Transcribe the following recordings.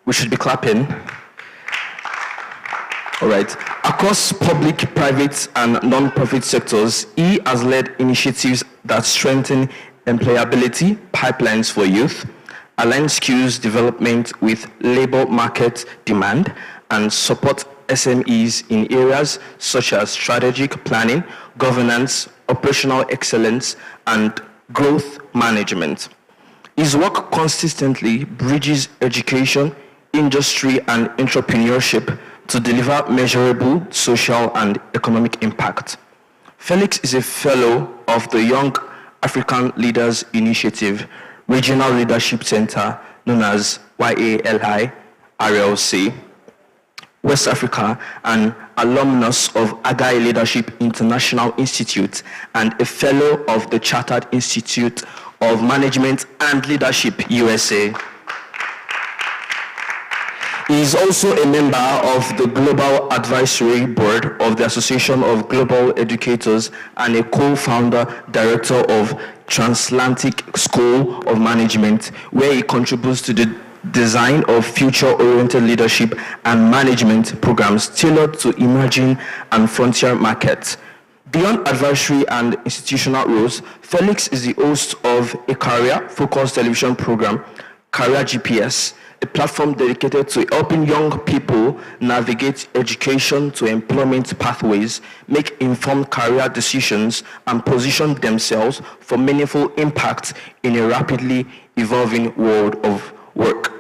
We should be clapping. All right. Across public, private, and non-profit sectors, he has led initiatives that strengthen employability pipelines for youth, align skills development with labor market demand, and support SMEs in areas such as strategic planning, governance, operational excellence, and growth management. His work consistently bridges education, industry, and entrepreneurship to deliver measurable social and economic impact. Felix is a fellow of the Young African Leaders Initiative Regional Leadership Center, known as YALI RLC, West Africa, and alumnus of Agai Leadership International Institute, and a fellow of the Chartered Institute of Management and Leadership, USA. He is also a member of the Global Advisory Board of the Association of Global Educators and a co-founder director of Transatlantic School of Management, where he contributes to the design of future-oriented leadership and management programs tailored to emerging and frontier markets. Beyond advisory and institutional roles, Felix is the host of a career-focused television program, Career GPS, a platform dedicated to helping young people navigate education to employment pathways, make informed career decisions, and position themselves for meaningful impact in a rapidly evolving world of work.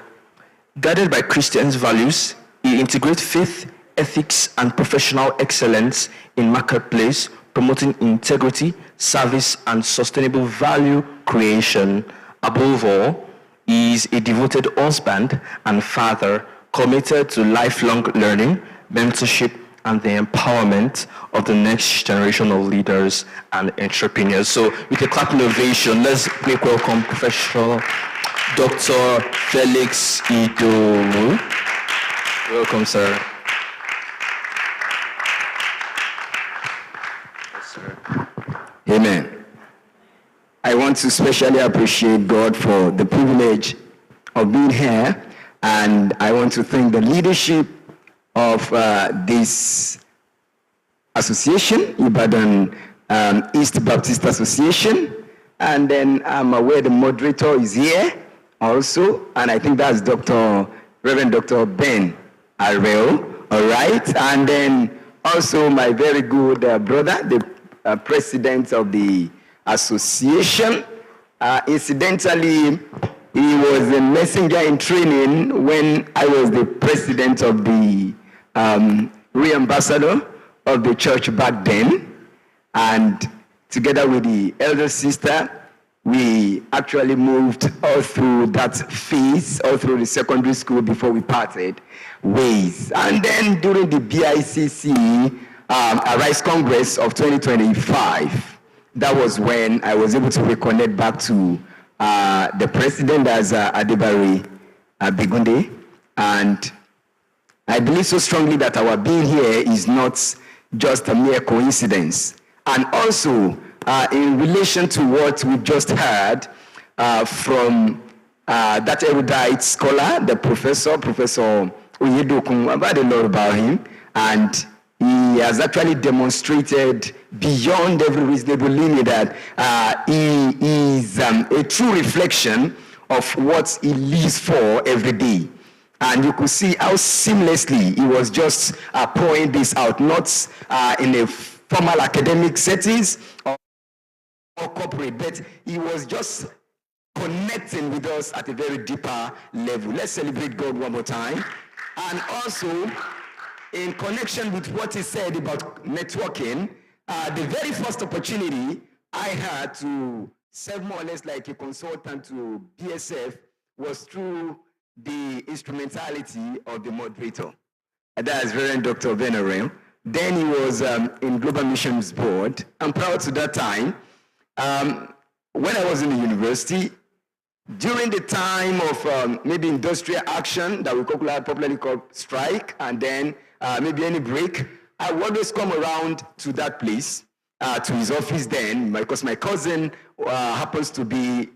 Guided by Christian values, he integrates faith, ethics, and professional excellence in marketplace, promoting integrity, service, and sustainable value creation. Above all, he is a devoted husband and father committed to lifelong learning, mentorship, and the empowerment of the next generation of leaders and entrepreneurs. So with a clapping ovation, let's make welcome Professor Dr. Felix Ido. Welcome, sir. Yes, sir. Amen. I want to especially appreciate God for the privilege of being here, and I want to thank the leadership of this association, Ibadan East Baptist Association, and then I'm aware the moderator is here also, and I think that's Reverend Dr. Ben Arreo, all right, and then also my very good brother, the president of the association. Incidentally, he was a messenger in training when I was the president of the re-ambassador of the church back then. And together with the elder sister, we actually moved all through that phase, all through the secondary school before we parted ways. And then during the BICC Arise Congress of 2025, that was when I was able to reconnect back to the president as Adebari Begunde. And I believe so strongly that our being here is not just a mere coincidence. And also, in relation to what we just heard from that erudite scholar, the Professor Oyedokun, I've heard a lot about him, and he has actually demonstrated beyond every reasonable limit that he is a true reflection of what he lives for every day. And you could see how seamlessly he was just pouring this out, not in a formal academic settings or corporate, but he was just connecting with us at a very deeper level. Let's celebrate God one more time. And also, in connection with what he said about networking, the very first opportunity I had to serve more or less like a consultant to BSF was through the instrumentality of the moderator. And that is Reverend Dr. Venerem. Then he was in Global Missions Board. And prior to that time, when I was in the university, during the time of maybe industrial action that we popularly call strike, and then maybe any break, I would always come around to that place, to his office then, because my cousin happens to be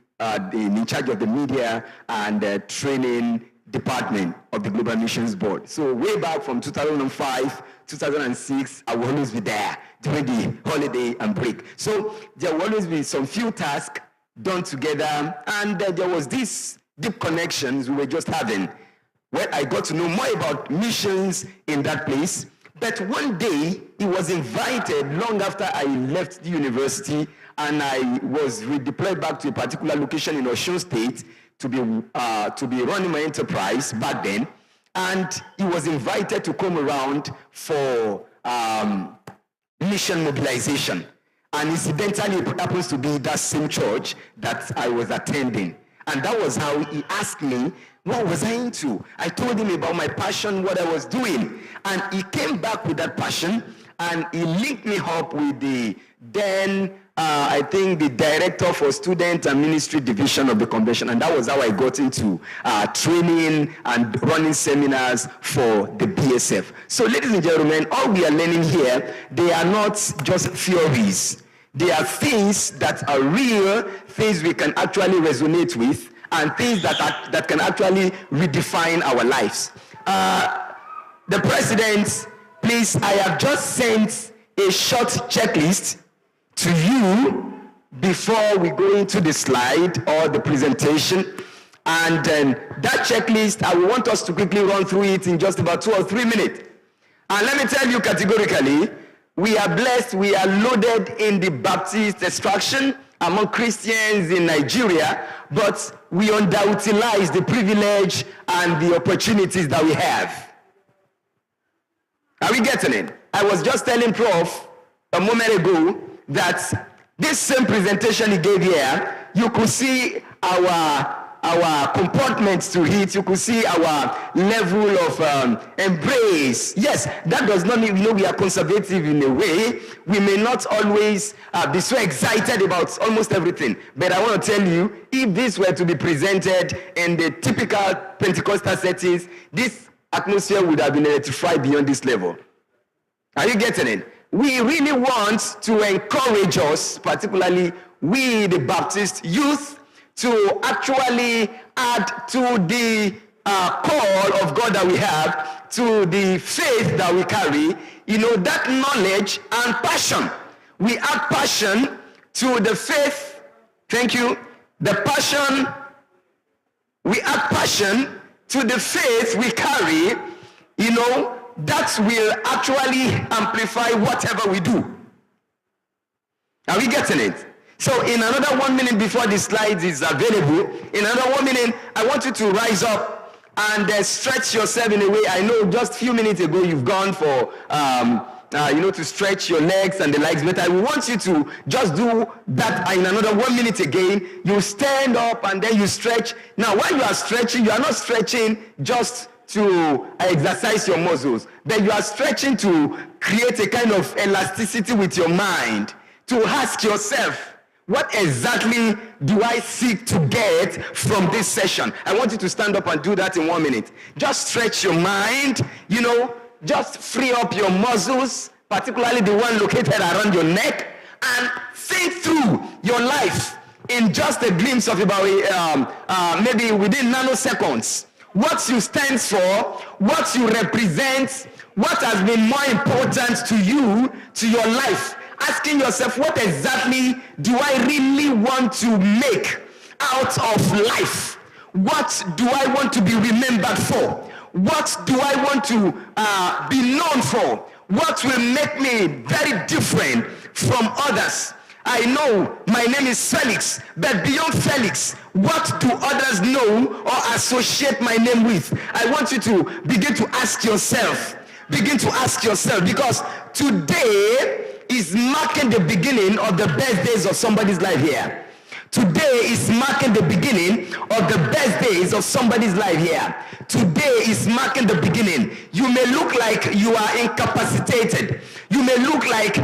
in charge of the media and training department of the Global Missions Board. So way back from 2005, 2006, I will always be there during the holiday and break. So there will always be some few tasks done together, and there was this deep connections we were just having, where I got to know more about missions in that place. But one day, he was invited long after I left the university, and I was redeployed back to a particular location in Osun State to be running my enterprise back then. And he was invited to come around for mission mobilization. And incidentally, it happens to be that same church that I was attending. And that was how he asked me, what was I into? I told him about my passion, what I was doing. And he came back with that passion, and he linked me up with the then, I think, the director for student and ministry division of the convention. And that was how I got into training and running seminars for the BSF. So ladies and gentlemen, all we are learning here, they are not just theories. They are things that are real, things we can actually resonate with, and things that can actually redefine our lives. The president, please, I have just sent a short checklist to you before we go into the slide or the presentation. And that checklist, I want us to quickly run through it in just about 2 or 3 minutes. And let me tell you categorically, we are blessed, we are loaded in the Baptist extraction among Christians in Nigeria, but we underutilize the privilege and the opportunities that we have. Are we getting it? I was just telling Prof a moment ago that this same presentation he gave here, you could see our comportments to it, you could see our level of embrace. Yes, that does not mean we are conservative in a way. We may not always be so excited about almost everything, but I want to tell you, if this were to be presented in the typical Pentecostal settings, this atmosphere would have been electrified beyond this level. Are you getting it? We really want to encourage us, particularly we the Baptist youth, to actually add to the call of God that we have, to the faith that we carry, that knowledge and passion. We add passion to the faith. Thank you. The passion, we add passion to the faith we carry, that will actually amplify whatever we do. Are we getting it? So in another 1 minute before the slides is available, in another 1 minute, I want you to rise up and stretch yourself in a way. I know just a few minutes ago you've gone for, to stretch your legs and the legs, but I want you to just do that in another 1 minute again. You stand up and then you stretch. Now, when you are stretching, you are not stretching just to exercise your muscles, but you are stretching to create a kind of elasticity with your mind, to ask yourself, what exactly do I seek to get from this session? I want you to stand up and do that in 1 minute. Just stretch your mind, just free up your muscles, particularly the one located around your neck, and think through your life in just a glimpse of about maybe within nanoseconds. What you stand for, what you represent, what has been more important to you, to your life. Asking yourself, what exactly do I really want to make out of life? What do I want to be remembered for? What do I want to be known for? What will make me very different from others? I know my name is Felix, but beyond Felix, what do others know or associate my name with? I want you to begin to ask yourself. Begin to ask yourself, because today is marking the beginning of the best days of somebody's life here. Today is marking the beginning of the best days of somebody's life here. Today is marking the beginning. You may look like you are incapacitated. You may look like,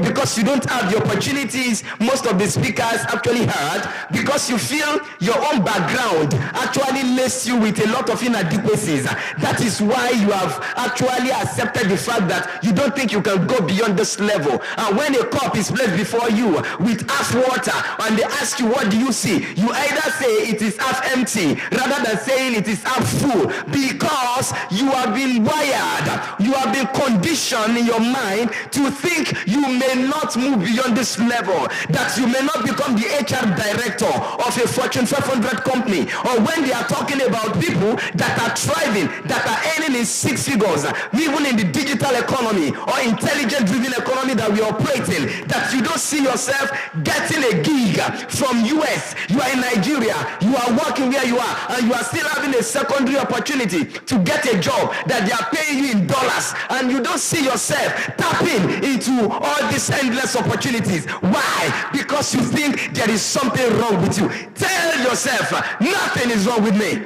because you don't have the opportunities most of the speakers actually had, because you feel your own background actually laced you with a lot of inadequacies. That is why you have actually accepted the fact that you don't think you can go beyond this level. And when a cup is placed before you with half water and they ask you, what do you see? You either say it is half empty rather than saying it is half full, because you have been wired, you have been conditioned in your mind to think you may not move beyond this level, that you may not become the HR director of a Fortune 500 company. Or when they are talking about people that are thriving, that are earning in 6 figures, even in the digital economy or intelligent driven economy that we operate in, that you don't see yourself getting a gig from US, you are in Nigeria, you are working where you are, and you are still having a secondary opportunity to get a job that they are paying you in dollars, and you don't see yourself tapping into all these endless opportunities. Why? Because you think there is something wrong with you. Tell yourself, nothing is wrong with me.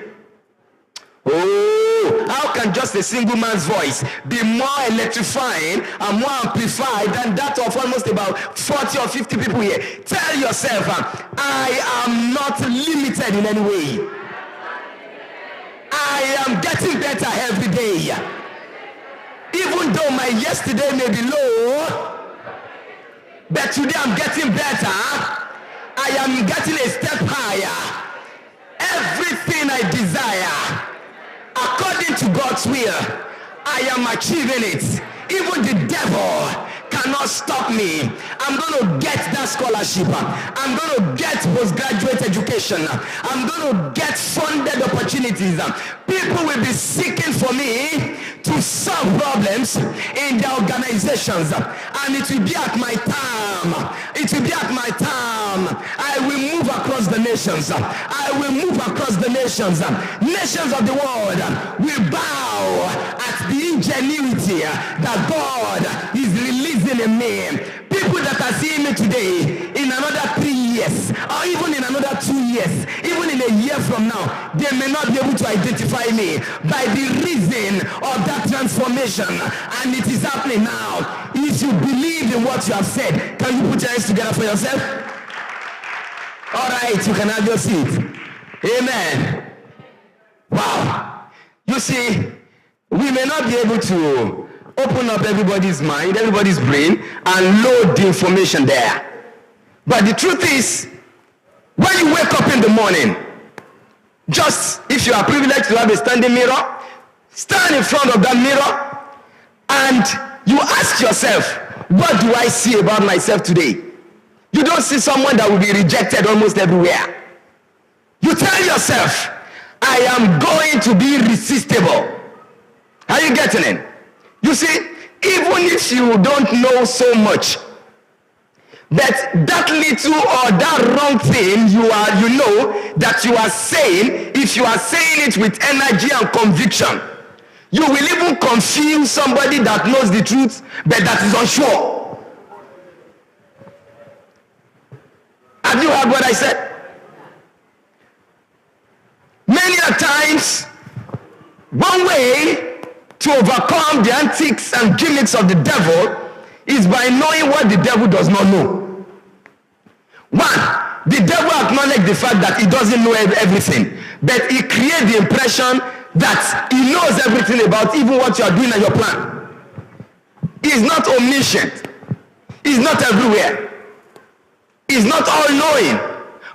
Oh, how can just a single man's voice be more electrifying and more amplified than that of almost about 40 or 50 people here? Tell yourself, I am not limited in any way. I am getting better every day. Even though my yesterday may be low, but today I'm getting better. I am getting a step higher. Everything I desire, according to God's will, I am achieving it. Even the devil cannot stop me. I'm going to get that scholarship. I'm going to get postgraduate education. I'm going to get funded opportunities. People will be seeking for me to solve problems in their organizations, and it will be at my time. It will be at my time. I will move across the nations. I will move across the nations. Nations of the world will bow at the ingenuity that God is releasing in me. People that are seeing me today, in another 3 years, or even in another 2 years, even in a year from now, they may not be able to identify me by the reason of that transformation. And it is happening now. If you believe in what you have said, can you put your hands together for yourself? All right, you can have your seat. Amen. Wow. You see, we may not be able to open up everybody's mind, everybody's brain, and load the information there. But the truth is, when you wake up in the morning, just if you are privileged to have a standing mirror, stand in front of that mirror and you ask yourself, what do I see about myself today? You don't see someone that will be rejected almost everywhere. You tell yourself, I am going to be irresistible. Are you getting it? You see, even if you don't know so much, that little or that wrong thing you know that you are saying, if you are saying it with energy and conviction, you will even confuse somebody that knows the truth but that is unsure. Have you heard what I said? Many a times, one way to overcome the antics and gimmicks of the devil is by knowing what the devil does not know. One, the devil acknowledges the fact that he doesn't know everything, but he creates the impression that he knows everything about even what you are doing and your plan. He's not omniscient. He's not everywhere. He's not all-knowing.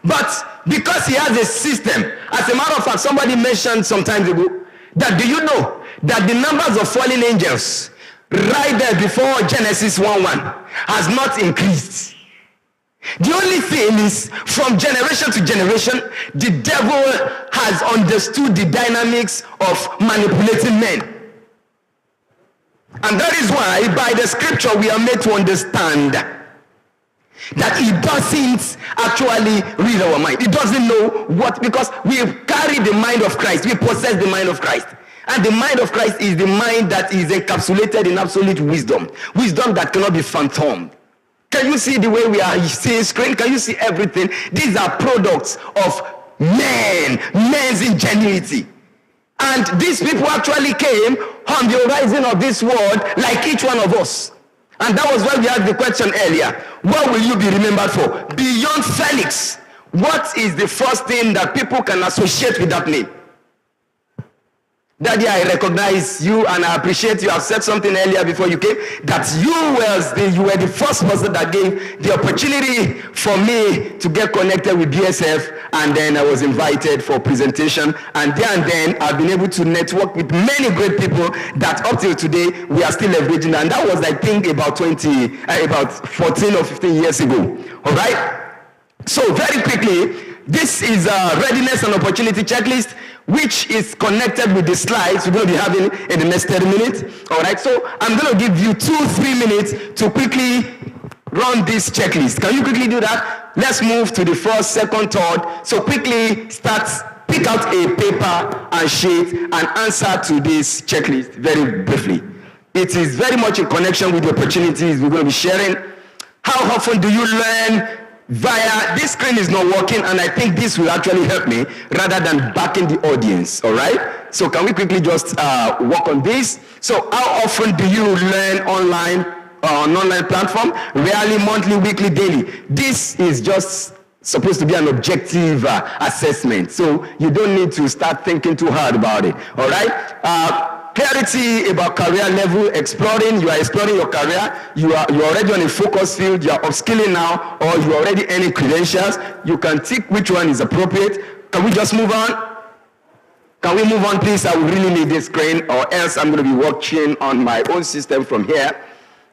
But because he has a system, as a matter of fact, somebody mentioned some time ago that, do you know that the numbers of fallen angels right there before Genesis 1:1 has not increased? The only thing is, from generation to generation, the devil has understood the dynamics of manipulating men. And that is why, by the scripture, we are made to understand that he doesn't actually read our mind. He doesn't know what, because we carry the mind of Christ. We possess the mind of Christ. And the mind of Christ is the mind that is encapsulated in absolute wisdom. Wisdom that cannot be phantomed. Can you see the way we are seeing screen? Can you see everything? These are products of men's ingenuity. And these people actually came on the horizon of this world like each one of us. And that was why we asked the question earlier. What will you be remembered for? Beyond Felix, what is the first thing that people can associate with that name? Daddy, I recognize you and I appreciate you. I've said something earlier before you came, that you were the first person that gave the opportunity for me to get connected with BSF, and then I was invited for presentation, and then I've been able to network with many great people that up till today we are still leveraging, and that was, I think, about 14 or 15 years ago. All right? So very quickly, this is a readiness and opportunity checklist, which is connected with the slides we're going to be having in the next 30 minutes. All right, so I'm going to give you 2-3 minutes to quickly run this checklist. Can you quickly do that? Let's move to the first, second, third. So quickly pick out a paper and sheet and answer to this checklist very briefly. It is very much in connection with the opportunities we're going to be sharing. How often do you learn via, this screen is not working, and I think this will actually help me rather than backing the audience, all right? So can we quickly just work on this? So how often do you learn online, on online platform? Rarely, monthly, weekly, daily. This is just supposed to be an objective assessment, so you don't need to start thinking too hard about it, all right? Clarity about career level, you are exploring your career, you're already on a focus field, you are upskilling now, or you are already earning credentials. You can tick which one is appropriate. Can we just move on? Can we move on, please? I will really need this screen, or else I'm going to be watching on my own system from here.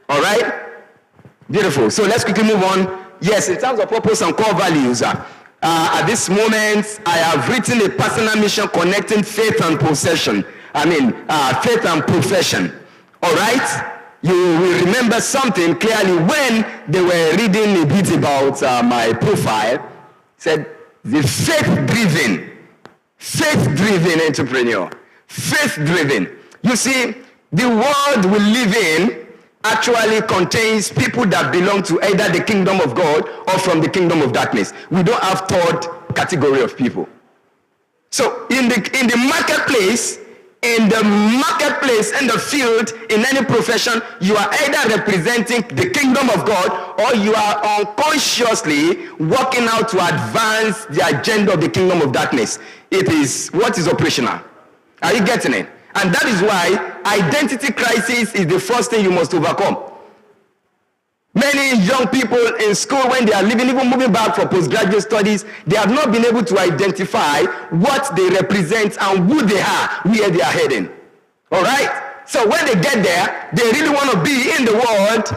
All right? Beautiful. So let's quickly move on. Yes, in terms of purpose and core values, at this moment, I have written a personal mission connecting faith and possession. Faith and profession. All right? You will remember something clearly when they were reading a bit about my profile. It said, the faith-driven entrepreneur. Faith-driven. You see, the world we live in actually contains people that belong to either the kingdom of God or from the kingdom of darkness. We don't have third category of people. So in the marketplace, in the field, in any profession, you are either representing the kingdom of God or you are unconsciously working out to advance the agenda of the kingdom of darkness. It is what is operational. Are you getting it? And that is why identity crisis is the first thing you must overcome. Many young people in school, when they are leaving, even moving back for postgraduate studies, they have not been able to identify what they represent and who they are, where they are heading. All right? So when they get there, they really want to be in the world,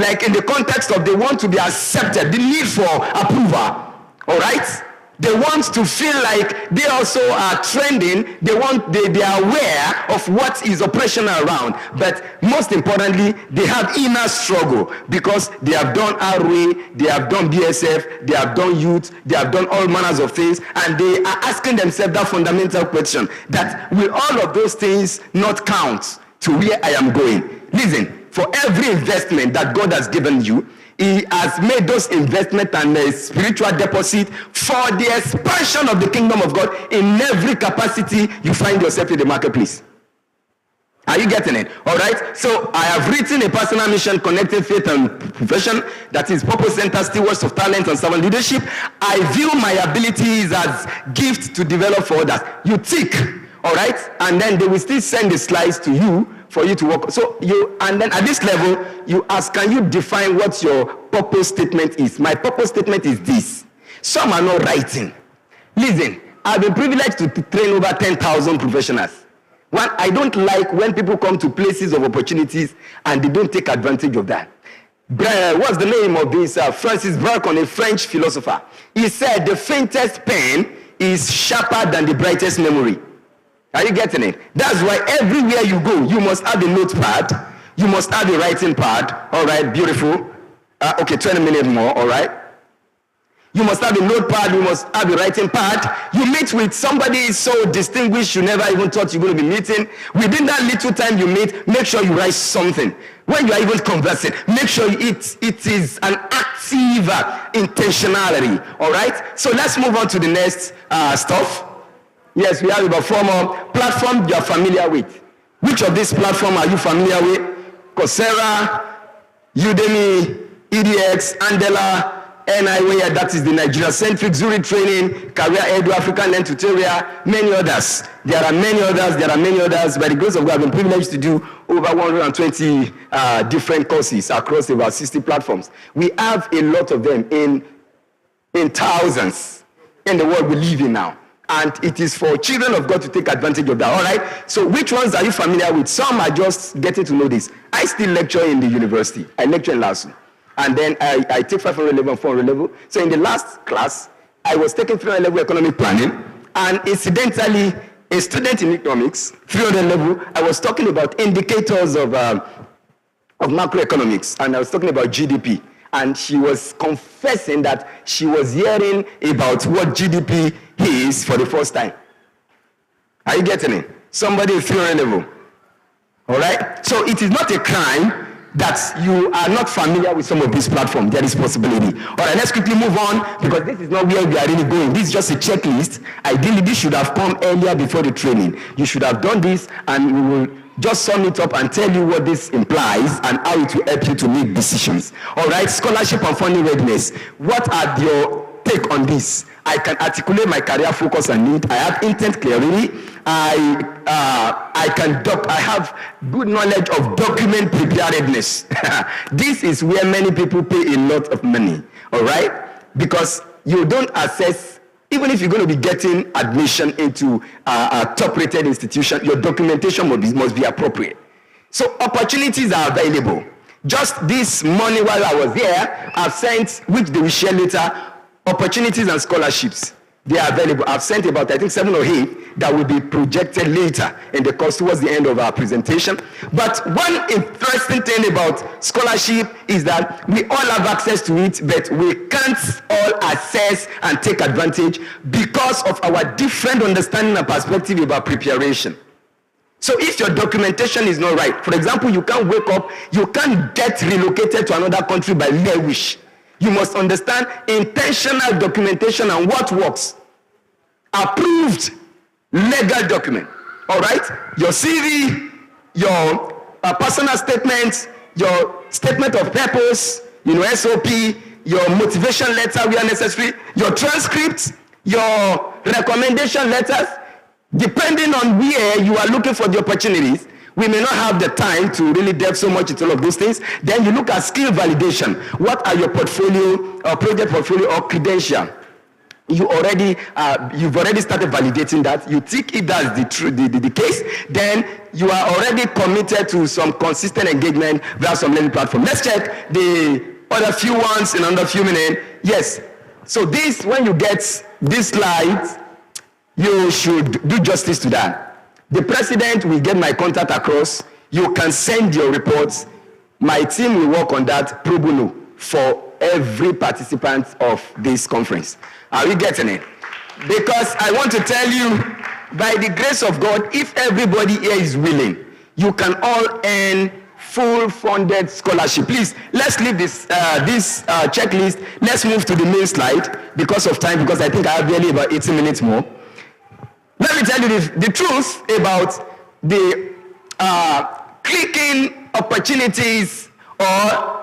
like in the context of they want to be accepted, the need for approval. All right? They want to feel like they also are trending. They are aware of what is operational around. But most importantly, they have inner struggle because they have done RWA, they have done BSF, they have done youth, they have done all manners of things, and they are asking themselves that fundamental question, that will all of those things not count to where I am going? Listen, for every investment that God has given you, He has made those investments and a spiritual deposit for the expansion of the kingdom of God in every capacity you find yourself in the marketplace. Are you getting it? All right. So I have written a personal mission connecting faith and profession, that is purpose-centered stewards of talent and servant leadership. I view my abilities as gifts to develop for others. You tick. All right. And then they will still send the slides to you for you to work. So and then at this level, you ask, can you define what your purpose statement is? My purpose statement is this. Some are not writing. Listen, I've been privileged to train over 10,000 professionals. One, I don't like when people come to places of opportunities and they don't take advantage of that. What's the name of this? Francis Bacon, a French philosopher. He said the faintest pen is sharper than the brightest memory. Are you getting it? That's why everywhere you go, you must have a notepad. You must have a writing pad. All right, beautiful. Okay, 20 minutes more, all right? You must have a notepad. You must have a writing pad. You meet with somebody so distinguished you never even thought you were going to be meeting. Within that little time you meet, make sure you write something. When you are even conversing, make sure it is an active intentionality, all right? So let's move on to the next stuff. Yes, we have about 4 more platforms you are familiar with. Which of these platforms are you familiar with? Coursera, Udemy, EDX, Andela, NIWA, that is the Nigeria-centric Zurich training, Career Edu, African Learn Tutorial, many others. There are many others. By the grace of God, I've been privileged to do over 120 different courses across about 60 platforms. We have a lot of them in thousands in the world we live in now. And it is for children of God to take advantage of that, all right? So which ones are you familiar with? Some are just getting to know this. I still lecture in the university. I lecture in LASU. And then I take 500 level and 400 level. So in the last class, I was taking 300 level economic planning. And incidentally, a student in economics, 300 level, I was talking about indicators of macroeconomics. And I was talking about GDP. And she was confessing that she was hearing about what GDP is for the first time. Are you getting it? Somebody is 300 level. All right? So it is not a crime that you are not familiar with some of these platforms. There is possibility. All right, let's quickly move on because this is not where we are really going. This is just a checklist. Ideally, this should have come earlier before the training. You should have done this, and we will just sum it up and tell you what this implies and how it will help you to make decisions. All right, scholarship and funding readiness. What are your take on this? I can articulate my career focus and need. I have intent clarity. I have good knowledge of document preparedness. This is where many people pay a lot of money. All right, because you don't assess. Even if you're going to be getting admission into a top-rated institution, your documentation must be appropriate. So opportunities are available. Just this morning while I was there, I've sent, which they will share later, opportunities and scholarships. They are available. I've sent about, I think, 7 or 8 that will be projected later in the course towards the end of our presentation. But one interesting thing about scholarship is that we all have access to it, but we can't all access and take advantage because of our different understanding and perspective about preparation. So if your documentation is not right, for example, you can't wake up, you can't get relocated to another country by mere wish. You must understand intentional documentation and what works. Approved legal document. All right? Your CV, your personal statement, your statement of purpose, SOP, your motivation letter where necessary, your transcripts, your recommendation letters. Depending on where you are looking for the opportunities, we may not have the time to really delve so much into all of those things. Then you look at skill validation. What are your portfolio, project portfolio, or credential? You've already started validating that. You think if that's the case, then you are already committed to some consistent engagement via some learning platform. Let's check the other few ones in under a few minutes. Yes. So this, when you get this slide, you should do justice to that. The president will get my contact across. You can send your reports. My team will work on that pro bono for every participant of this conference. Are we getting it? Because I want to tell you, by the grace of God, if everybody here is willing, you can all earn full funded scholarship. Please, let's leave this checklist. Let's move to the main slide because of time, because I think I have barely about 18 minutes more. Let me tell you the truth about the clicking opportunities or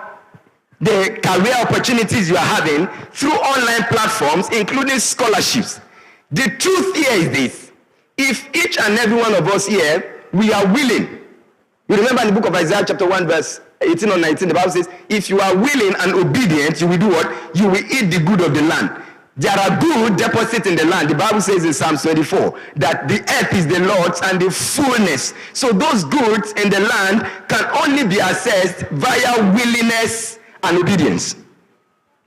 the career opportunities you are having through online platforms, including scholarships. The truth here is this. If each and every one of us here, we are willing. You remember in the book of Isaiah chapter 1 verse 18 or 19, the Bible says, if you are willing and obedient, you will do what? You will eat the good of the land. There are good deposits in the land. The Bible says in Psalm 24 that the earth is the Lord's and the fullness. So those goods in the land can only be accessed via willingness and obedience.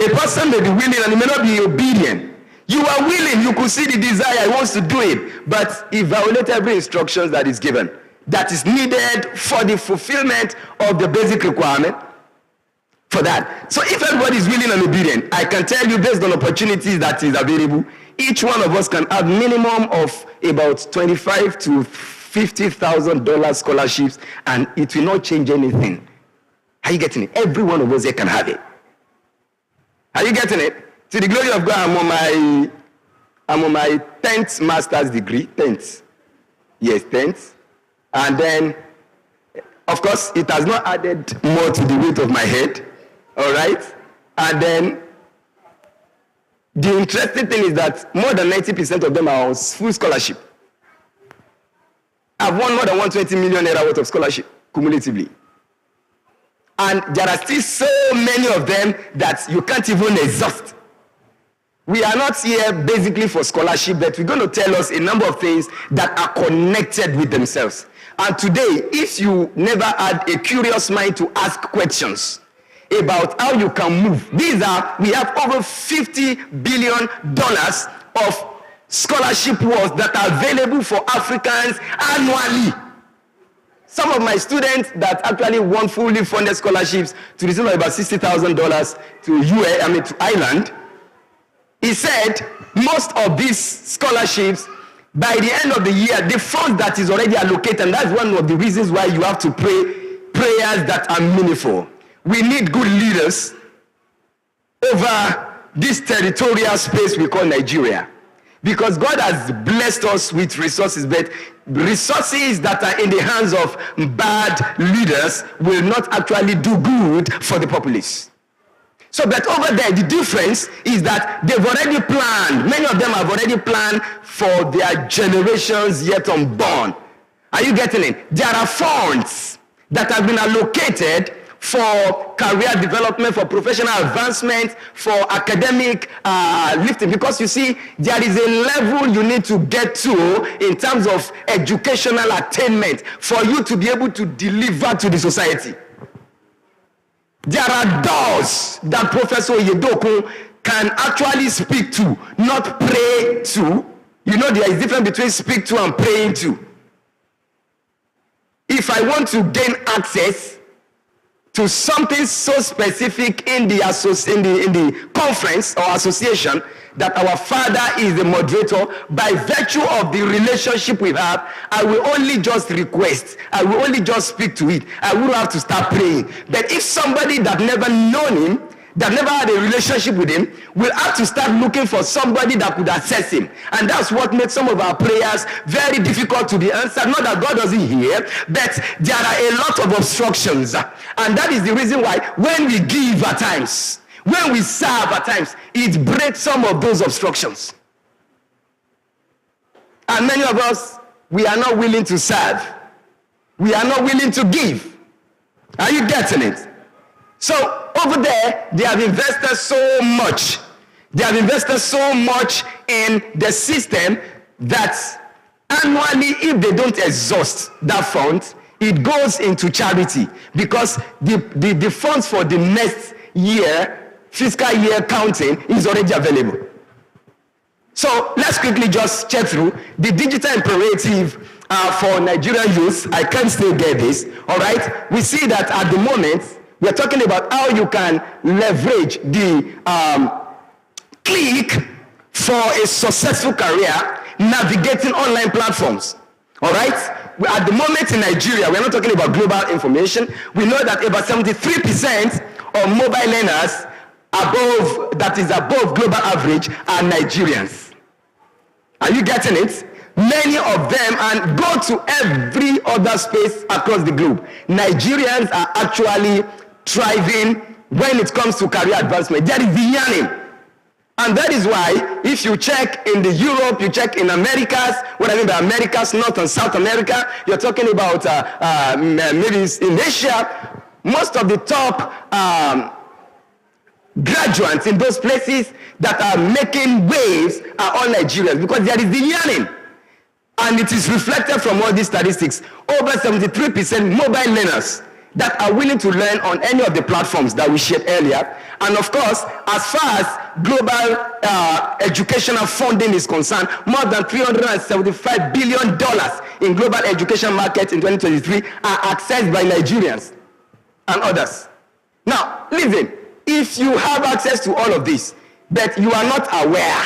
A person may be willing and he may not be obedient. You are willing, you could see the desire, he wants to do it, but he violates every instruction that is given, that is needed for the fulfillment of the basic requirement for that. So if everybody is willing and obedient, I can tell you based on opportunities that is available, each one of us can have minimum of about $25,000 to $50,000 scholarships, and it will not change anything. Are you getting it? Every one of us here can have it. Are you getting it? To the glory of God, I'm on my 10th master's degree. 10th. Yes, 10th. And then Of course, it has not added more to the weight of my head. All right? And then the interesting thing is that more than 90% of them are on full scholarship. I've won more than 120 million naira worth of scholarship cumulatively. And there are still so many of them that you can't even exhaust. We are not here basically for scholarship, but we're going to tell us a number of things that are connected with themselves. And today, if you never had a curious mind to ask questions about how you can move, we have over $50 billion of scholarship awards that are available for Africans annually. Some of my students that actually won fully funded scholarships to receive about $60,000 to Ireland, he said most of these scholarships, by the end of the year, the fund that is already allocated, and that's one of the reasons why you have to pray prayers that are meaningful. We need good leaders over this territorial space we call Nigeria. Because God has blessed us with resources, but resources that are in the hands of bad leaders will not actually do good for the populace. So, but over there, the difference is that they've already planned, many of them have already planned for their generations yet unborn. Are you getting it? There are funds that have been allocated for career development, for professional advancement, for academic lifting. Because you see, there is a level you need to get to in terms of educational attainment for you to be able to deliver to the society. There are doors that Professor Yedoku can actually speak to, not pray to. You know, there is a difference between speak to and praying to. If I want to gain access to something so specific in the conference or association that our father is the moderator, by virtue of the relationship we have, I will only just request. I will only just speak to it. I won't have to start praying. But if somebody that never known him, that never had a relationship with him, will have to start looking for somebody that could assess him. And that's what makes some of our prayers very difficult to be answered. Not that God doesn't hear, but there are a lot of obstructions. And that is the reason why when we give at times, when we serve at times, it breaks some of those obstructions. And many of us, we are not willing to serve. We are not willing to give. Are you getting it? So over there, they have invested so much. They have invested so much in the system that annually, if they don't exhaust that fund, it goes into charity, because the funds for the next year, fiscal year counting, is already available. So let's quickly just check through the digital imperative for Nigerian youth. I can't still get this. All right. We see that at the moment, we're talking about how you can leverage the click for a successful career navigating online platforms. All right? At the moment in Nigeria, we're not talking about global information. We know that about 73% of mobile learners above global average are Nigerians. Are you getting it? Many of them, and go to every other space across the globe, Nigerians are actually thriving when it comes to career advancement. There is the yearning. And that is why, if you check in the Europe, you check in Americas, what I mean by Americas, North and South America, you're talking about maybe in Asia, most of the top graduates in those places that are making waves are all Nigerians, because there is the yearning. And it is reflected from all these statistics. Over 73% mobile learners that are willing to learn on any of the platforms that we shared earlier. And of course, as far as global educational funding is concerned, more than $375 billion in global education market in 2023 are accessed by Nigerians and others. Now, listen, if you have access to all of this, but you are not aware,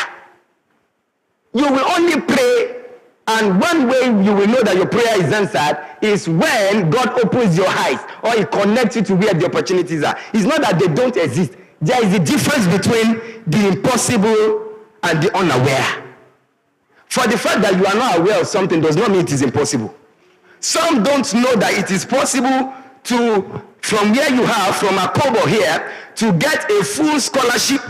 you will only pray. And one way you will know that your prayer is answered is when God opens your eyes, or He connects you to where the opportunities are. It's not that they don't exist. There is a difference between the impossible and the unaware. For the fact that you are not aware of something does not mean it is impossible. Some don't know that it is possible to, from where you are, from Akobo here, to get a full scholarship,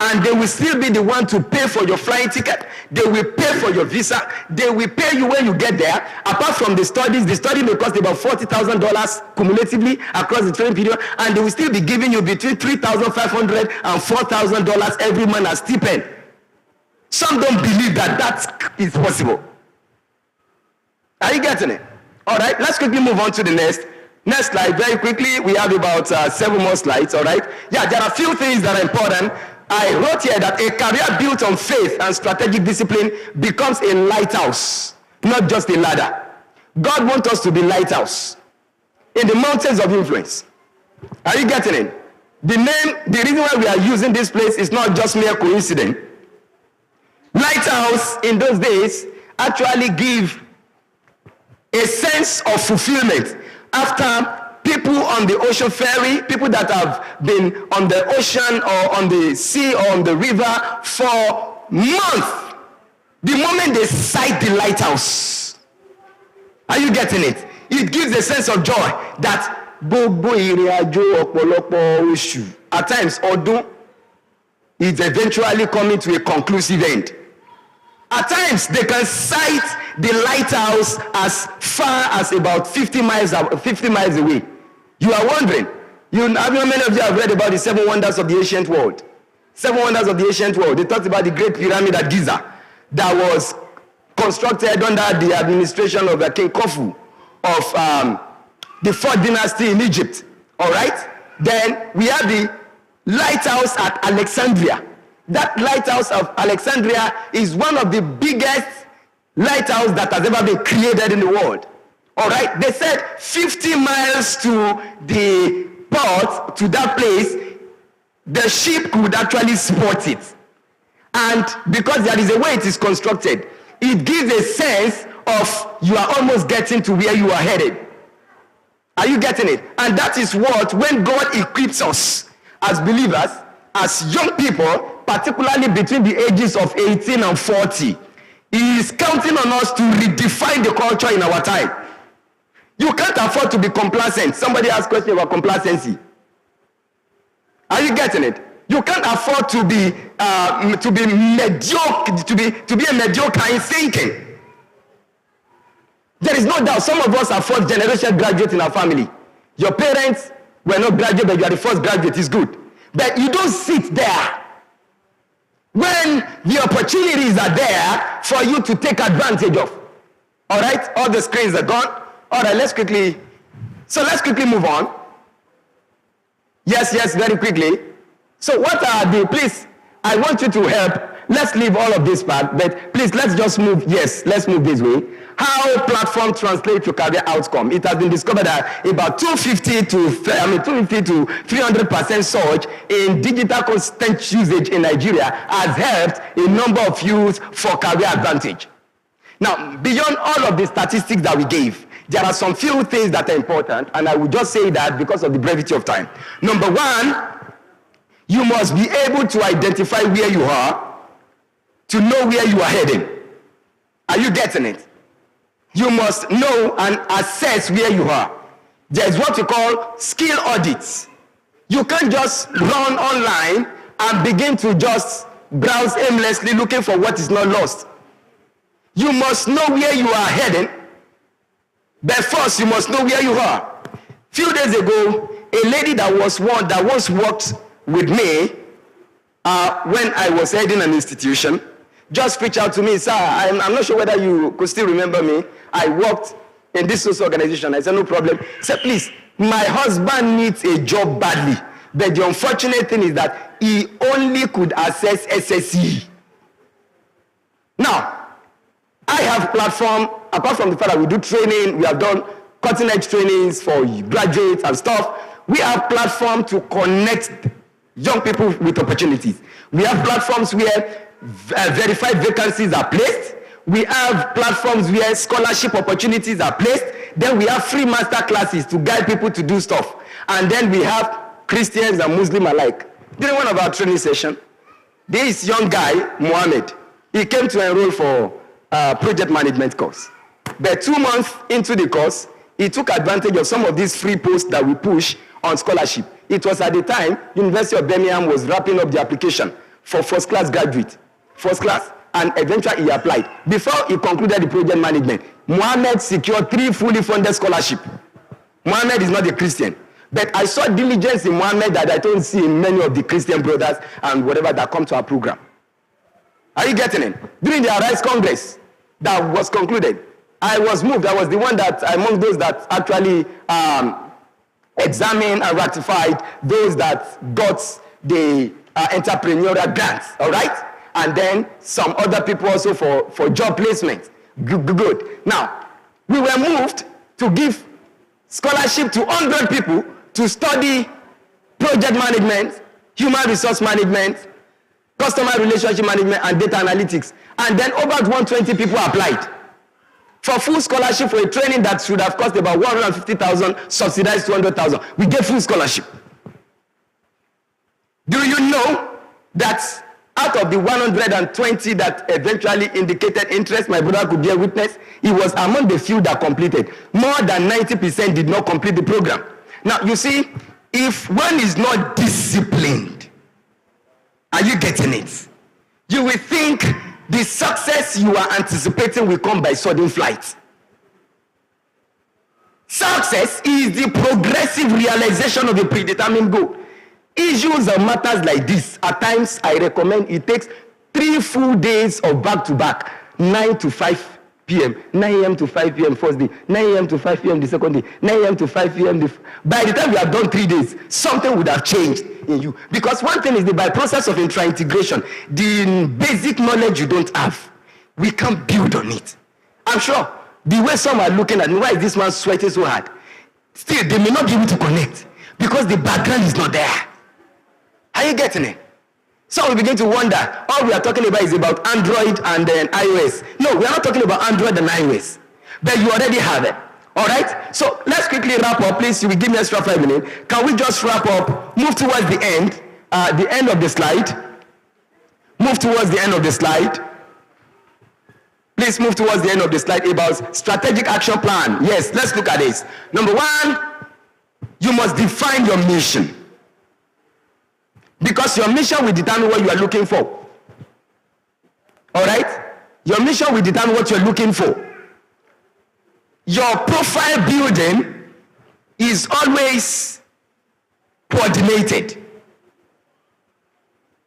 and they will still be the one to pay for your flying ticket. They will pay for your visa. They will pay you when you get there. Apart from the study may cost about $40,000 cumulatively across the training period, and they will still be giving you between $3,500 and $4,000 every month as stipend. Some don't believe that is possible. Are you getting it? All right, let's quickly move on to the next slide. Very quickly, we have about 7 more slides. All right. Yeah, there are a few things that are important. I wrote here that a career built on faith and strategic discipline becomes a lighthouse, not just a ladder. God wants us to be lighthouse in the mountains of influence. Are you getting it? The reason why we are using this place is not just mere coincidence. Lighthouse in those days actually give a sense of fulfillment after people on the ocean ferry, people that have been on the ocean or on the sea or on the river for months. The moment they sight the lighthouse, are you getting it? It gives a sense of joy that at times ọdún is eventually coming to a conclusive end. At times, they can sight the lighthouse as far as about 50 miles away. You are wondering, how many of you have read about the 7 wonders of the ancient world? 7 wonders of the ancient world. They talked about the Great Pyramid at Giza that was constructed under the administration of King Khufu of the 4th dynasty in Egypt. All right? Then we have the lighthouse at Alexandria. That lighthouse of Alexandria is one of the biggest lighthouses that has ever been created in the world. All right? They said 50 miles to the port, to that place, the ship could actually spot it. And because there is a way it is constructed, it gives a sense of you are almost getting to where you are headed. Are you getting it? And that is what, when God equips us as believers, as young people, particularly between the ages of 18 and 40, He is counting on us to redefine the culture in our time. You can't afford to be complacent. Somebody asked a question about complacency. Are you getting it? You can't afford to be mediocre, to be a mediocre in thinking. There is no doubt some of us are fourth generation graduates in our family. Your parents were not graduates, but you are the first graduate. It's good. But you don't sit there when the opportunities are there for you to take advantage of. All right? All the screens are gone. All right, let's quickly move on. Yes, very quickly. So what are the, please, I want you to help. Let's leave all of this part, but please, let's just move. Yes, let's move this way. How platform translate to career outcome. It has been discovered that about 250 to 300% surge in digital content usage in Nigeria has helped a number of youth for career advantage. Now, beyond all of the statistics that we gave, there are some few things that are important, and I will just say that because of the brevity of time. Number one, you must be able to identify where you are to know where you are heading. Are you getting it? You must know and assess where you are. There's what you call skill audits. You can't just run online and begin to just browse aimlessly looking for what is not lost. You must know where you are heading, but first you must know where you are. Few days ago, a lady that once worked with me when I was heading an institution just reached out to me. Sir, I'm not sure whether you could still remember me. I worked in this social organization. I said, no problem. He said, please, my husband needs a job badly. But the unfortunate thing is that he only could access SSE. Now, I have platform, apart from the fact that we do training, we have done cutting edge trainings for graduates and stuff. We have platform to connect young people with opportunities. We have platforms where verified vacancies are placed. We have platforms where scholarship opportunities are placed. Then we have free master classes to guide people to do stuff. And then we have Christians and Muslims alike. During one of our training sessions, this young guy, Mohammed, he came to enroll for project management course. But 2 months into the course, he took advantage of some of these free posts that we push on scholarship. It was at the time, University of Birmingham was wrapping up the application for first class graduate. First class, and eventually he applied. Before he concluded the project management, Mohammed secured 3 fully funded scholarships. Mohammed is not a Christian. But I saw diligence in Mohammed that I don't see in many of the Christian brothers and whatever that come to our program. Are you getting it? During the Arise Congress that was concluded, I was moved. I was the one that, among those that actually examined and ratified those that got the entrepreneurial grants, all right? And then some other people also for job placement. Good. Now, we were moved to give scholarship to 100 people to study project management, human resource management, customer relationship management, and data analytics. And then over 120 people applied for full scholarship for a training that should have cost about 150,000, subsidized 200,000. We gave full scholarship. Do you know that out of the 120 that eventually indicated interest, my brother could be a witness, he was among the few that completed. More than 90% did not complete the program. Now, you see, if one is not disciplined, are you getting it? You will think the success you are anticipating will come by sudden flight. Success is the progressive realization of a predetermined goal. Issues or matters like this, at times I recommend it takes 3 full days of back-to-back, 9 to 5 p.m., 9 a.m. to 5 p.m. first day, 9 a.m. to 5 p.m. the second day, 9 a.m. to 5 p.m. By the time we have done 3 days, something would have changed in you. Because one thing is the by process of intra-integration, the basic knowledge you don't have, we can't build on it. I'm sure the way some are looking at me, why is this man sweating so hard? Still, they may not be able to connect because the background is not there. Are you getting it? So we begin to wonder, all we are talking about is about Android and then iOS. No, we are not talking about Android and iOS. But you already have it. All right? So let's quickly wrap up. Please, you will give me extra 5 minutes. Can we just wrap up, move towards the end of the slide. Move towards the end of the slide. Please move towards the end of the slide about strategic action plan. Yes, let's look at this. Number 1, you must define your mission. Because your mission will determine what you are looking for. All right? Your mission will determine what you're looking for. Your profile building is always coordinated.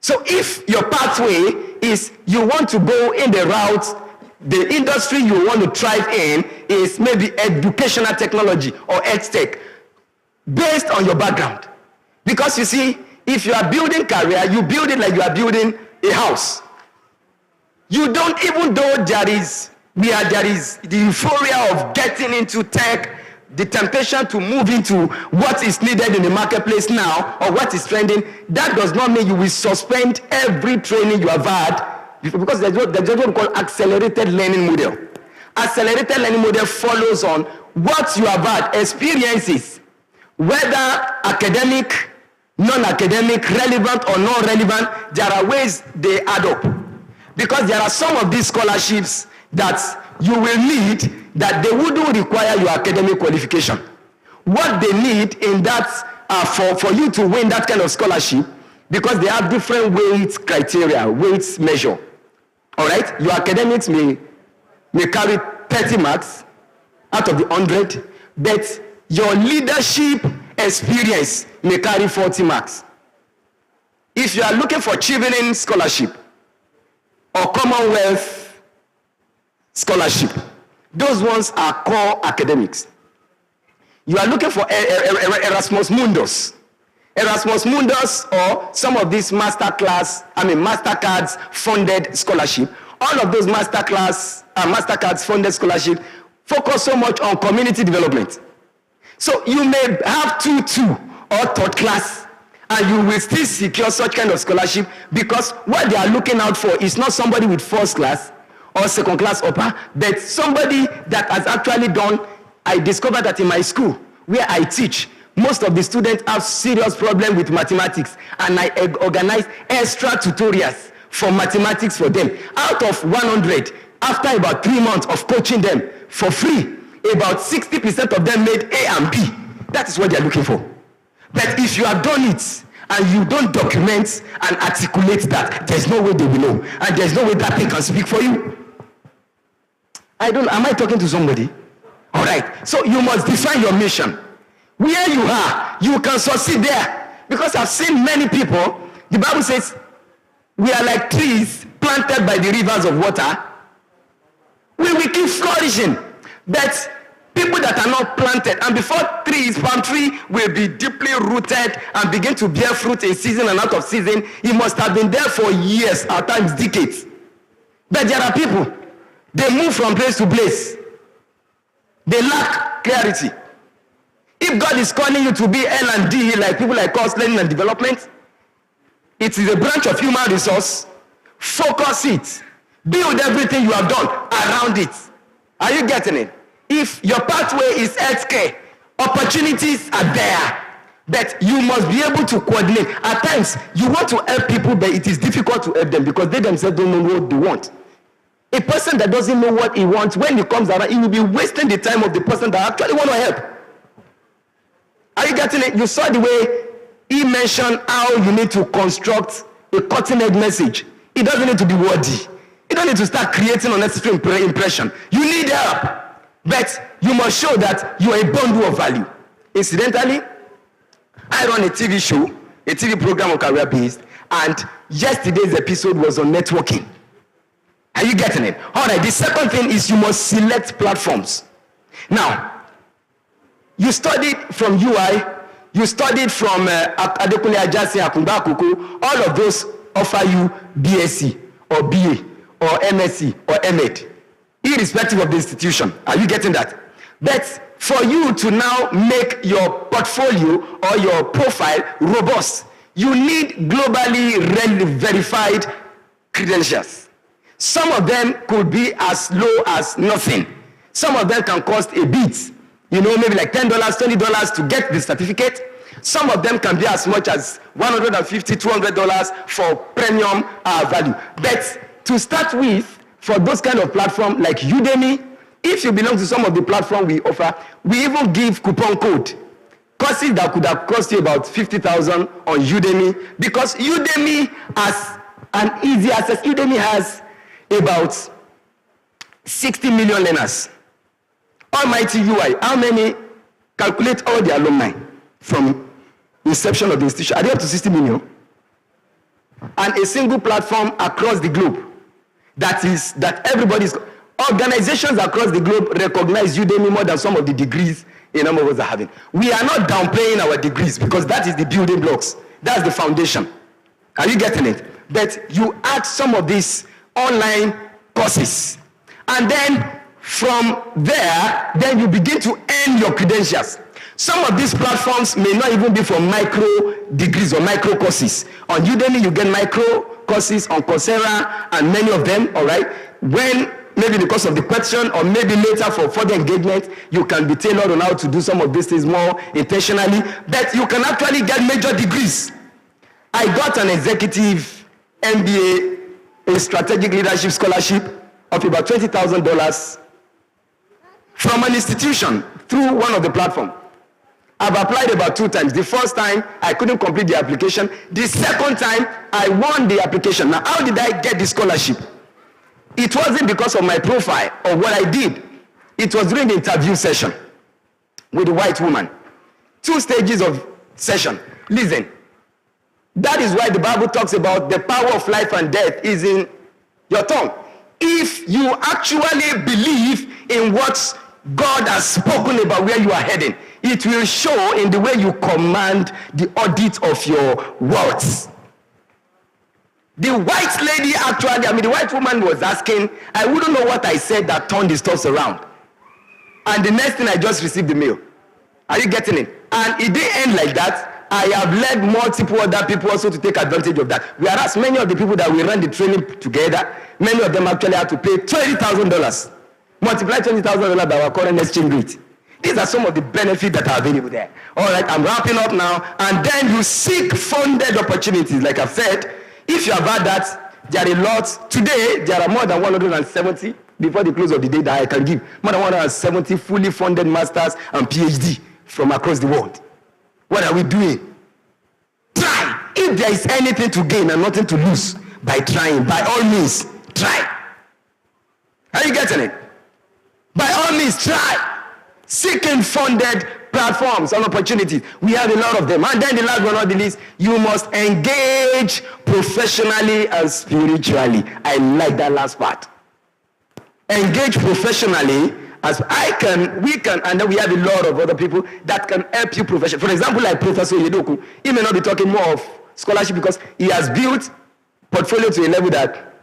So if your pathway is you want to go in the route, the industry you want to thrive in is maybe educational technology or edtech, based on your background. Because you see, if you are building career, you build it like you are building a house. You don't, even though there is the euphoria of getting into tech, the temptation to move into what is needed in the marketplace now or what is trending, that does not mean you will suspend every training you have had, because there's what we call accelerated learning model. Accelerated learning model follows on what you have had, experiences, whether academic, non-academic, relevant or non-relevant. There are ways they add up, because there are some of these scholarships that you will need that they wouldn't require your academic qualification. What they need in that for you to win that kind of scholarship, because they have different weight criteria, weights measure. All right, your academics may carry 30 marks out of the 100, but your leadership experience may carry 40 marks. If you are looking for Chevening scholarship or Commonwealth scholarship, those ones are core academics. You are looking for Erasmus Mundus. Erasmus Mundus or some of these Mastercards funded scholarship. All of those Mastercards funded scholarship focus so much on community development. So you may have 2-2 or third class, and you will still secure such kind of scholarship, because what they are looking out for is not somebody with first class or second class upper, but somebody that has actually done. I discovered that in my school where I teach, most of the students have serious problem with mathematics, and I organize extra tutorials for mathematics for them. Out of 100, after about 3 months of coaching them, for free. About 60% of them made A and B. That is what they're looking for. But if you have done it and you don't document and articulate that, there's no way they will know. And there's no way that thing can speak for you. Am I talking to somebody? All right. So you must define your mission. Where you are, you can succeed there. Because I've seen many people, the Bible says, we are like trees planted by the rivers of water. We will keep flourishing. But people that are not planted, and before palm tree will be deeply rooted and begin to bear fruit in season and out of season, it must have been there for years, at times decades. But there are people, they move from place to place. They lack clarity. If God is calling you to be L&D, like people like us, learning and development, it is a branch of human resource. Focus it. Build everything you have done around it. Are you getting it? If your pathway is healthcare, opportunities are there, but you must be able to coordinate. At times, you want to help people, but it is difficult to help them because they themselves don't know what they want. A person that doesn't know what he wants, when he comes around, he will be wasting the time of the person that actually want to help. Are you getting it? You saw the way he mentioned how you need to construct a cutting-edge message. It doesn't need to be wordy. You don't need to start creating unnecessary impression. You need help. But you must show that you are a bundle of value. Incidentally, I run a TV show, a TV program on career-based, and yesterday's episode was on networking. Are you getting it? All right, the second thing is you must select platforms. Now, you studied from UI, you studied from Adekunle Ajasi, Akunba Akoko, all of those offer you BSc or BA or MSc or MEd, irrespective of the institution. Are you getting that? But for you to now make your portfolio or your profile robust, you need globally verified credentials. Some of them could be as low as nothing. Some of them can cost a bit, maybe like $10, $20 to get the certificate. Some of them can be as much as $150, $200 for premium value. But to start with, for those kind of platforms like Udemy, if you belong to some of the platforms we offer, we even give coupon code. Courses that could have cost you about $50,000 on Udemy, because Udemy has an easy access. Udemy has about 60 million learners. Almighty UI, how many? Calculate all the alumni from inception of the institution. Are they up to 60 million? And a single platform across the globe that everybody's organizations across the globe recognize Udemy more than some of the degrees a number of us are having. We are not downplaying our degrees because that is the building blocks. That's the foundation. Are you getting it? But you add some of these online courses, and then from there, then you begin to earn your credentials. Some of these platforms may not even be for micro degrees or micro courses. On Udemy, you get micro courses, on Coursera, and many of them, all right? When maybe because of the question, or maybe later for further engagement, you can be tailored on how to do some of these things more intentionally, but you can actually get major degrees. I got an executive MBA, a strategic leadership scholarship of about $20,000 from an institution through one of the platforms. I've applied about 2 times. The first time, I couldn't complete the application. The second time, I won the application. Now, how did I get the scholarship? It wasn't because of my profile or what I did. It was during the interview session with a white woman. 2 stages of session. Listen, that is why the Bible talks about the power of life and death is in your tongue. If you actually believe in what God has spoken about where you are heading, it will show in the way you command the audit of your words. The white lady the white woman was asking, I wouldn't know what I said that turned the stuff around. And the next thing, I just received the mail. Are you getting it? And it didn't end like that. I have led multiple other people also to take advantage of that. Whereas many of the people that we ran the training together, many of them actually had to pay $20,000. Multiply $20,000 by our current exchange rate. These are some of the benefits that are available there. All right, I'm wrapping up now. And then you seek funded opportunities. Like I've said, if you have had that, there are a lot. Today, there are more than 170 before the close of the day that I can give more than 170 fully funded masters and PhD from across the world. What are we doing? Try. If there is anything to gain and nothing to lose by trying, by all means, try. Are you getting it? By all means, try. Seeking funded platforms and opportunities. We have a lot of them. And then the last but not the least, you must engage professionally and spiritually. I like that last part. Engage professionally as we can, and then we have a lot of other people that can help you professionally. For example, like Professor Yedoku, he may not be talking more of scholarship because he has built portfolio to a level that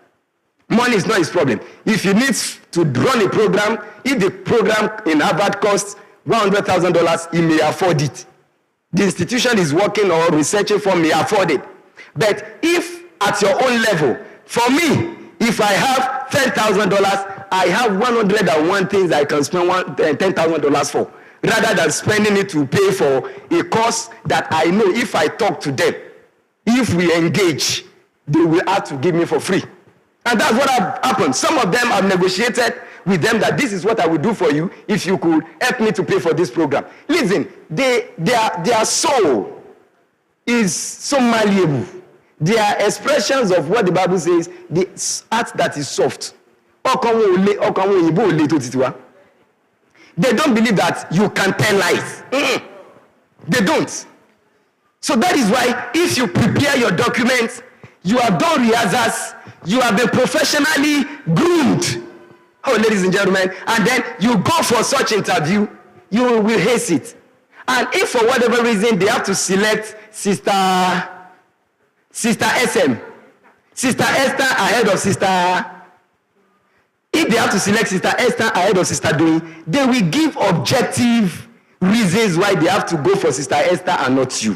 money is not his problem. If he needs to run a program, if the program in Harvard costs $100,000, he may afford it. The institution is working or researching for may afford it. But if at your own level, for me, if I have $10,000, I have 101 things I can spend $10,000 for, rather than spending it to pay for a course that I know if I talk to them, if we engage, they will have to give me for free. And that's what happened. Some of them have negotiated with them that this is what I will do for you if you could help me to pay for this program. Listen, their soul is so malleable. They are expressions of what the Bible says, the heart that is soft. They don't believe that you can tell lies. They don't. So that is why if you prepare your documents, you have done rehearsals, you have been professionally groomed. Oh, ladies and gentlemen, and then you go for such interview, you will haste it. And if for whatever reason they have to select Sister SM, Sister Esther ahead of Sister, if they have to select Sister Esther ahead of Sister Doing, they will give objective reasons why they have to go for Sister Esther and not you.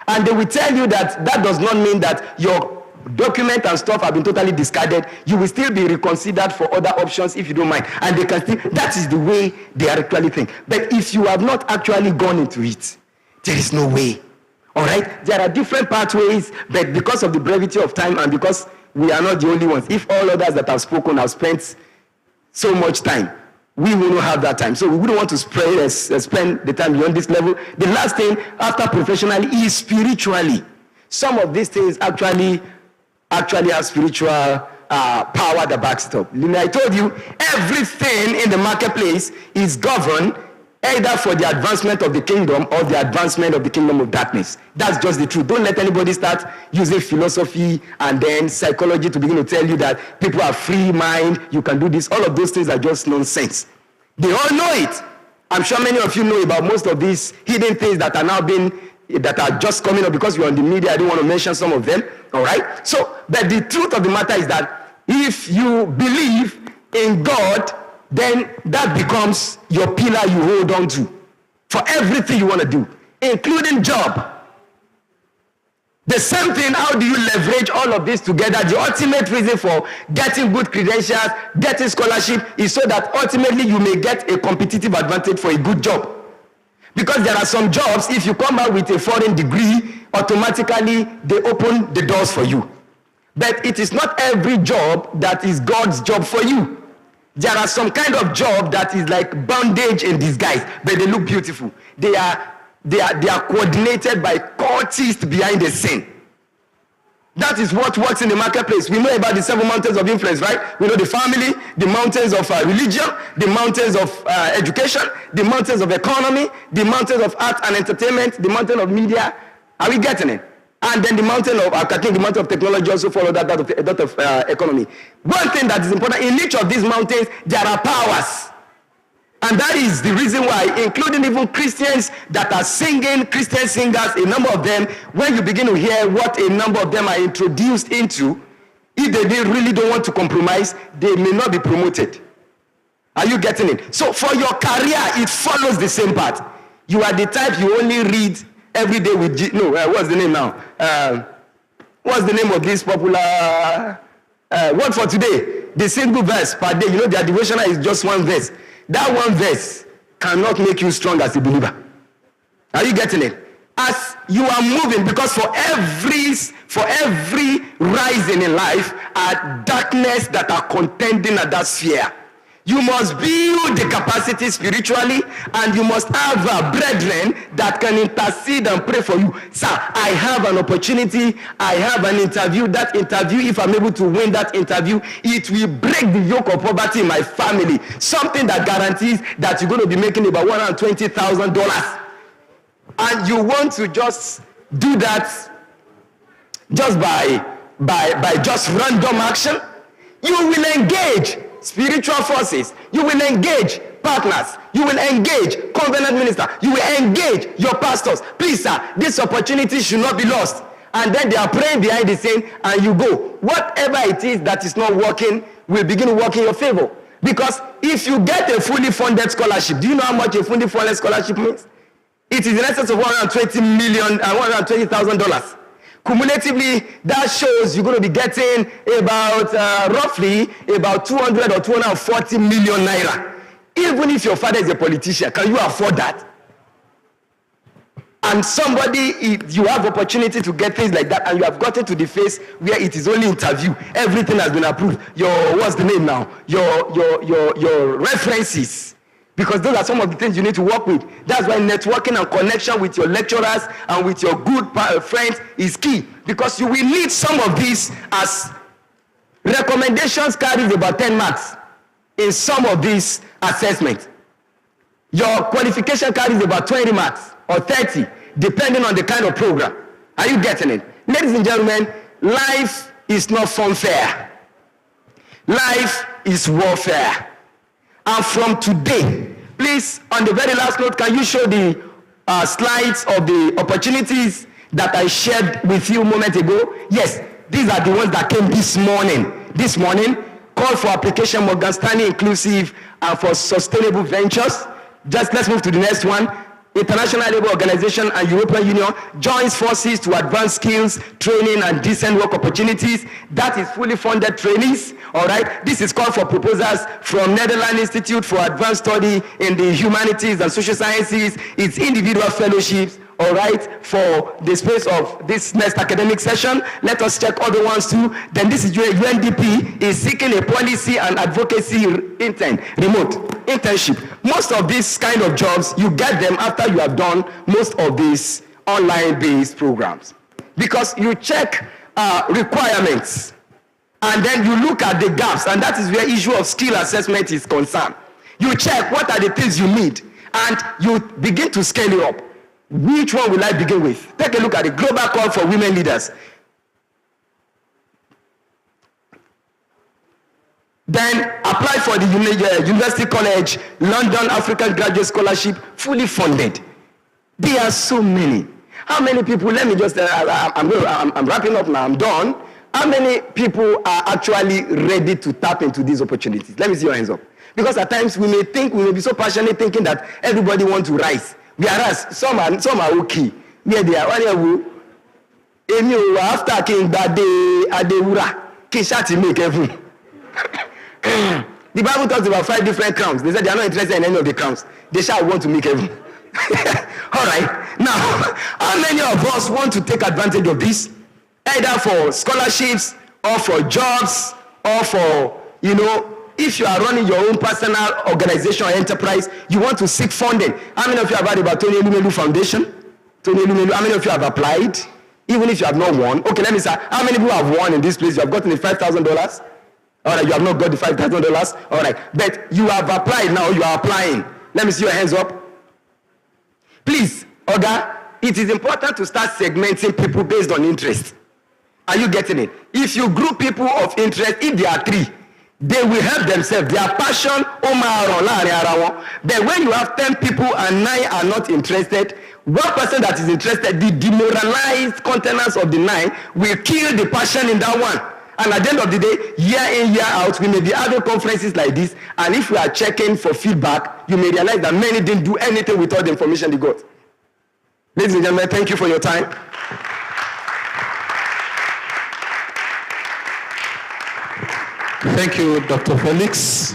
And they will tell you that that does not mean that your document and stuff have been totally discarded. You will still be reconsidered for other options if you don't mind. And they can still, that is the way they are actually think. But if you have not actually gone into it, there is no way. All right? There are different pathways, but because of the brevity of time and because we are not the only ones, if all others that have spoken have spent so much time, we will not have that time. So we wouldn't want to spend the time beyond this level. The last thing after professionally is spiritually. Some of these things actually have spiritual power that backs it up. I told you, everything in the marketplace is governed either for the advancement of the kingdom or the advancement of the kingdom of darkness. That's just the truth. Don't let anybody start using philosophy and then psychology to begin to tell you that people are free mind, you can do this. All of those things are just nonsense. They all know it. I'm sure many of you know about most of these hidden things that are now that are just coming up because you're on the media. I don't want to mention some of them. All right? So, but the truth of the matter is that if you believe in God, then that becomes your pillar you hold on to for everything you want to do, including job. The same thing, how do you leverage all of this together? The ultimate reason for getting good credentials, getting scholarship, is so that ultimately you may get a competitive advantage for a good job. Because there are some jobs, if you come out with a foreign degree, automatically they open the doors for you. But it is not every job that is God's job for you. There are some kind of job that is like bondage in disguise, but they look beautiful. They are coordinated by cultists behind the scene. That is what works in the marketplace. We know about the 7 mountains of influence, right? We know the family, the mountains of religion, the mountains of education, the mountains of economy, the mountains of art and entertainment, the mountain of media. Are we getting it? And then the mountain of, I think the mountain of technology also follow that of economy. One thing that is important, in each of these mountains, there are powers. And that is the reason why, including even Christians that are singing, Christian singers, a number of them, when you begin to hear what a number of them are introduced into, if they really don't want to compromise, they may not be promoted. Are you getting it? So for your career, it follows the same path. You are the type you only read every day with what's the name now? What's the name of this popular word for today? The single verse per day. You know, their devotional is just one verse. That one verse cannot make you strong as a believer. Are you getting it? As you are moving, because for every rising in life are darkness that are contending at that sphere. You must build the capacity spiritually, and you must have brethren that can intercede and pray for you. Sir, I have an opportunity. I have an interview. That interview, if I'm able to win that interview, it will break the yoke of poverty in my family. Something that guarantees that you're going to be making about $120,000. And you want to just do that just by just random action? You will engage spiritual forces. You will engage partners. You will engage covenant minister. You will engage your pastors. Please, sir, this opportunity should not be lost. And then they are praying behind the scene, and you go. Whatever it is that is not working will begin to work in your favor. Because if you get a fully funded scholarship, do you know how much a fully funded scholarship means? It is in excess of $120,000. Cumulatively, that shows you're going to be getting about roughly about 200 or 240 million naira. Even if your father is a politician, can you afford that? And you have opportunity to get things like that, and you have gotten to the phase where it is only interview. Everything has been approved. What's the name now? Your references. Because those are some of the things you need to work with. That's why networking and connection with your lecturers and with your good friends is key. Because you will need some of these as recommendations carries about 10 marks in some of these assessments. Your qualification carries about 20 marks or 30, depending on the kind of program. Are you getting it? Ladies and gentlemen, life is not funfair. Life is warfare. And from today, please, on the very last note, can you show the slides of the opportunities that I shared with you a moment ago? Yes, these are the ones that came this morning. This morning, call for application Morgan Stanley Inclusive and for Sustainable Ventures. Just let's move to the next one. International Labour Organization and European Union joins forces to advance skills, training, and decent work opportunities. That is fully funded trainees. All right. This is called for proposals from Netherlands Institute for Advanced Study in the Humanities and Social Sciences. It's individual fellowships. All right, for the space of this next academic session. Let us check other ones too. Then this is where UNDP is seeking a policy and advocacy remote internship. Most of these kind of jobs, you get them after you have done most of these online-based programs. Because you check requirements, and then you look at the gaps, and that is where issue of skill assessment is concerned. You check what are the things you need, and you begin to scale it up. Which one will I begin with? Take a look at the global call for women leaders. Then apply for the University College London African Graduate Scholarship, fully funded. There are so many. How many people, let me just, I'm wrapping up now, I'm done. How many people are actually ready to tap into these opportunities? Let me see your hands up. Because at times we may be so passionate thinking that everybody wants to rise. Whereas some are okay. Where they are, after King Adewura, King Shati make heaven. The Bible talks about 5 different crowns. They said they are not interested in any of the crowns. They shall want to make heaven. All right. Now, how many of us want to take advantage of this? Either for scholarships or for jobs or for, if you are running your own personal organization or enterprise, you want to seek funding. How many of you have heard about Tony Elumelu Foundation? Tony Elumelu, how many of you have applied? Even if you have not won. Okay, let me say, how many people have won in this place? You have gotten the $5,000? All right, you have not got the $5,000? All right, but you have applied now, you are applying. Let me see your hands up. Please, Oga, it is important to start segmenting people based on interest. Are you getting it? If you group people of interest, if there are 3, they will help themselves. Their passion, but when you have 10 people and 9 are not interested, one person that is interested, the demoralized containers of the 9 will kill the passion in that one. And at the end of the day, year in, year out, we may be having conferences like this, and if we are checking for feedback, you may realize that many didn't do anything with all the information they got. Ladies and gentlemen, thank you for your time. Thank you, Dr. Felix,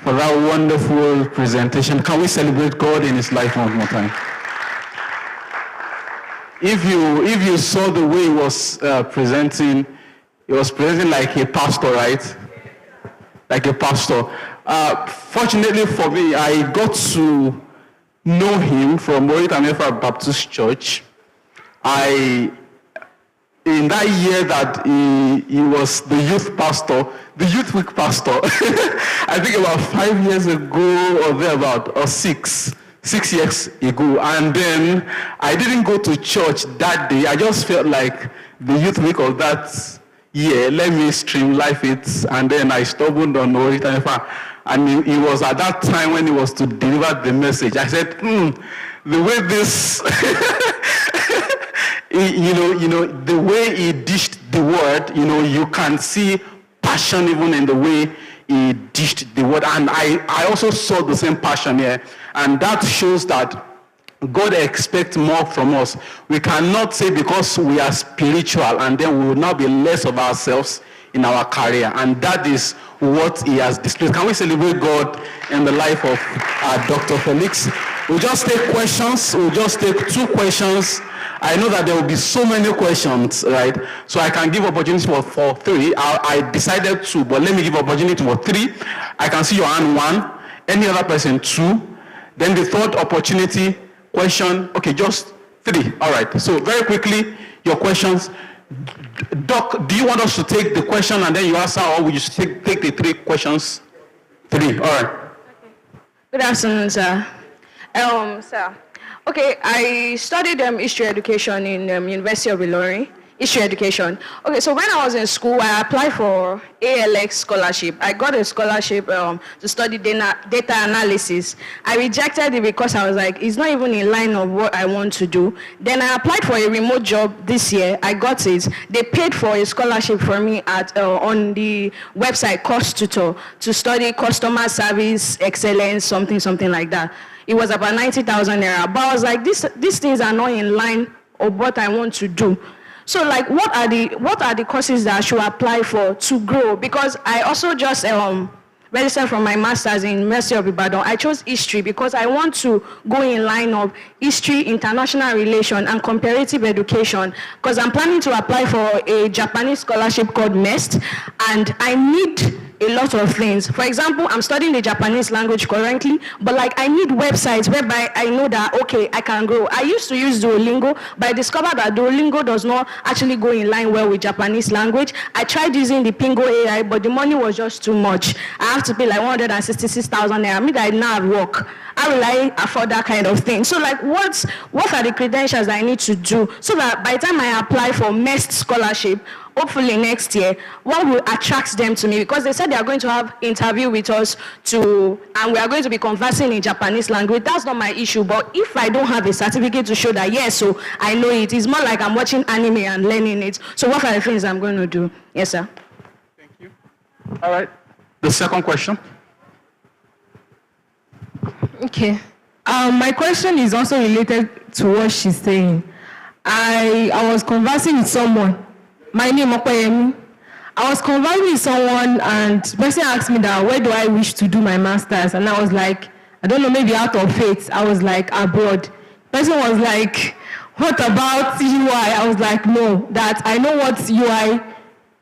for that wonderful presentation. Can we celebrate God in his life one more time? If you saw the way he was presenting like a pastor, right? Like a pastor. Fortunately for me, I got to know him from Oritanefa Baptist Church. In that year that he was the youth pastor, the youth week pastor, I think about 5 years ago or thereabout, or 6 years ago. And then I didn't go to church that day. I just felt like the youth week of that year, let me stream life it. And then I stumbled on Oritanefa. And it was at that time when he was to deliver the message. I said, the way this... the way he dished the word, you can see passion even in the way he dished the word. And I also saw the same passion here. And that shows that God expects more from us. We cannot say because we are spiritual and then we will now be less of ourselves in our career. And that is what he has displayed. Can we celebrate God in the life of Dr. Felix? We'll just take questions. We'll just take 2 questions. I know that there will be so many questions, right? So I can give opportunity for 3. I decided 2, but let me give opportunity for 3. I can see your hand 1. Any other person 2. Then the 3rd opportunity question. Okay, just 3. All right. So very quickly, your questions. Doc, do you want us to take the question and then you answer, or will you take the 3 questions? 3. All right. Okay. Good afternoon, sir. Sir. Okay, I studied history education in University of Ilorin, history education. Okay, so when I was in school, I applied for ALX scholarship. I got a scholarship to study data analysis. I rejected it because I was like, it's not even in line of what I want to do. Then I applied for a remote job this year. I got it. They paid for a scholarship for me on the website Course Tutor to study customer service excellence, something like that. It was about 90,000 naira. But I was like, these things are not in line of what I want to do. So like, what are the courses that I should apply for to grow? Because I also just registered for my master's in University of Ibadan. I chose history because I want to go in line of history, international relation, and comparative education. Because I'm planning to apply for a Japanese scholarship called MEST, and I need a lot of things. For example, I'm studying the Japanese language currently, but like I need websites whereby I know that, okay, I can grow. I used to use Duolingo, but I discovered that Duolingo does not actually go in line well with Japanese language. I tried using the Pingo AI, but the money was just too much. I have to pay like 166,000 naira. I mean, I did not work. How will I afford that kind of thing? So like, what are the credentials that I need to do so that by the time I apply for MEST scholarship, hopefully next year, what will attract them to me? Because they said they are going to have interview with us and we are going to be conversing in Japanese language. That's not my issue. But if I don't have a certificate to show that, yes, so I know it, it's more like I'm watching anime and learning it. So what are the things I'm going to do? Yes, sir. Thank you. All right. The second question. Okay. My question is also related to what she's saying. I was conversing with someone. My name is Okoyemi. I was conversing with someone and the person asked me that where do I wish to do my master's? And I was like, I don't know, maybe out of faith. I was like, abroad. The person was like, what about UI? I was like, no, that I know what UI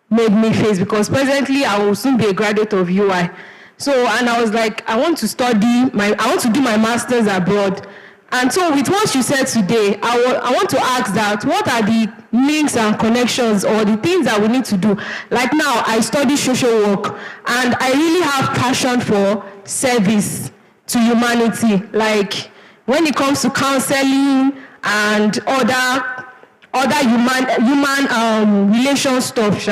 made me face because presently I will soon be a graduate of UI. So, and I was like, I want to do my master's abroad. And so with what you said today, I want to ask that, what are the links and connections or the things that we need to do? Like now, I study social work, and I really have passion for service to humanity. Like when it comes to counseling and other human relation stuff,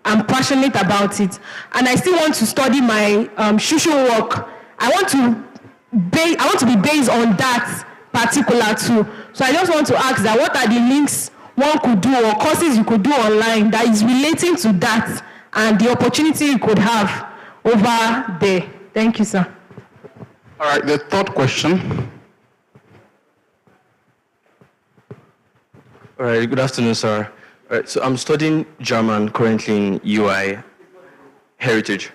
I'm passionate about it. And I still want to study my social work. I want to be based on that particular too. So I just want to ask that what are the links one could do or courses you could do online that is relating to that and the opportunity you could have over there. Thank you, sir. All right, the third question. All right, good afternoon, sir. All right, so I'm studying German currently in UI Heritage.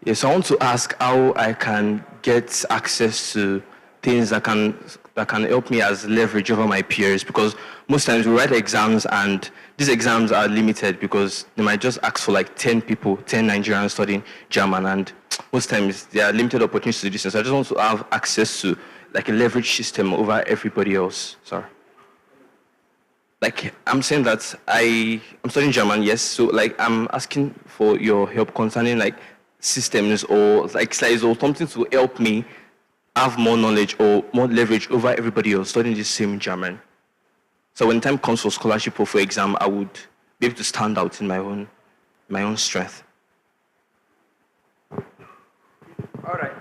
Yes, I want to ask how I can get access to things that can help me as leverage over my peers, because most times we write exams and these exams are limited because they might just ask for like 10 people, 10 Nigerians studying German, and most times there are limited opportunities to do this. So I just want to have access to like a leverage system over everybody else. Sorry. Like I'm saying that I'm studying German, yes. So like I'm asking for your help concerning like systems or like slides or something to help me have more knowledge or more leverage over everybody else studying the same German. So when time comes for scholarship or for exam, I would be able to stand out in my own strength. All right.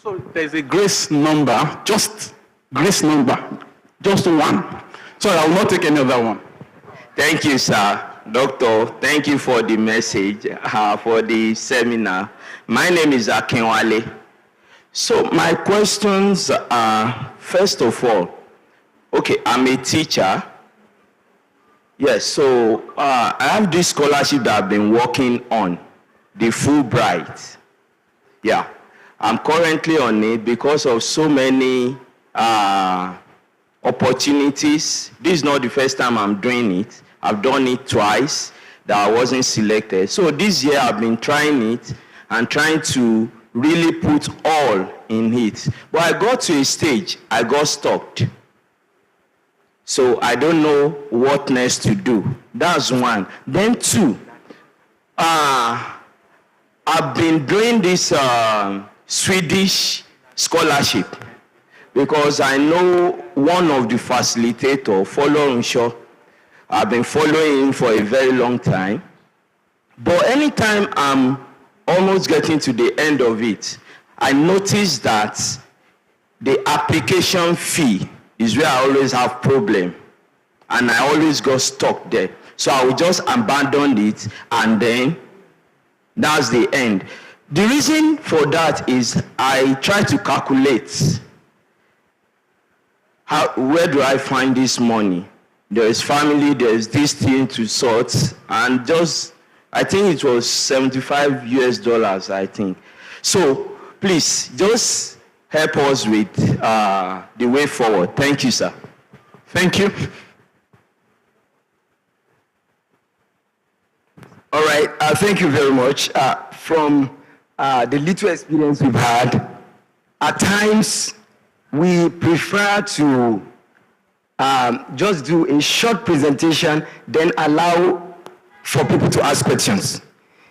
So there's a grace number, just grace number, just one. So I will not take any other one. Thank you, sir. Doctor, thank you for the message, for the seminar. My name is Akinwale. So my questions are, first of all, okay, I'm a teacher. Yes, so I have this scholarship that I've been working on, the Fulbright. Yeah, I'm currently on it because of so many opportunities. This is not the first time I'm doing it. I've done it twice that I wasn't selected. So this year I've been trying it and trying to really put all in it. But I got to a stage, I got stuck. So I don't know what next to do. That's one. Then two, I've been doing this Swedish scholarship because I know one of the facilitators, Folorunsho. I've been following him for a very long time. But anytime I'm almost getting to the end of it, I notice that the application fee is where I always have problem. And I always got stuck there. So I will just abandon it and then that's the end. The reason for that is I try to calculate where do I find this money? There is family, there is this thing to sort, and just, I think it was $75, I think. So please, just help us with the way forward. Thank you, sir. Thank you. All right, thank you very much. From the little experience we've had, at times we prefer to just do a short presentation, then allow for people to ask questions.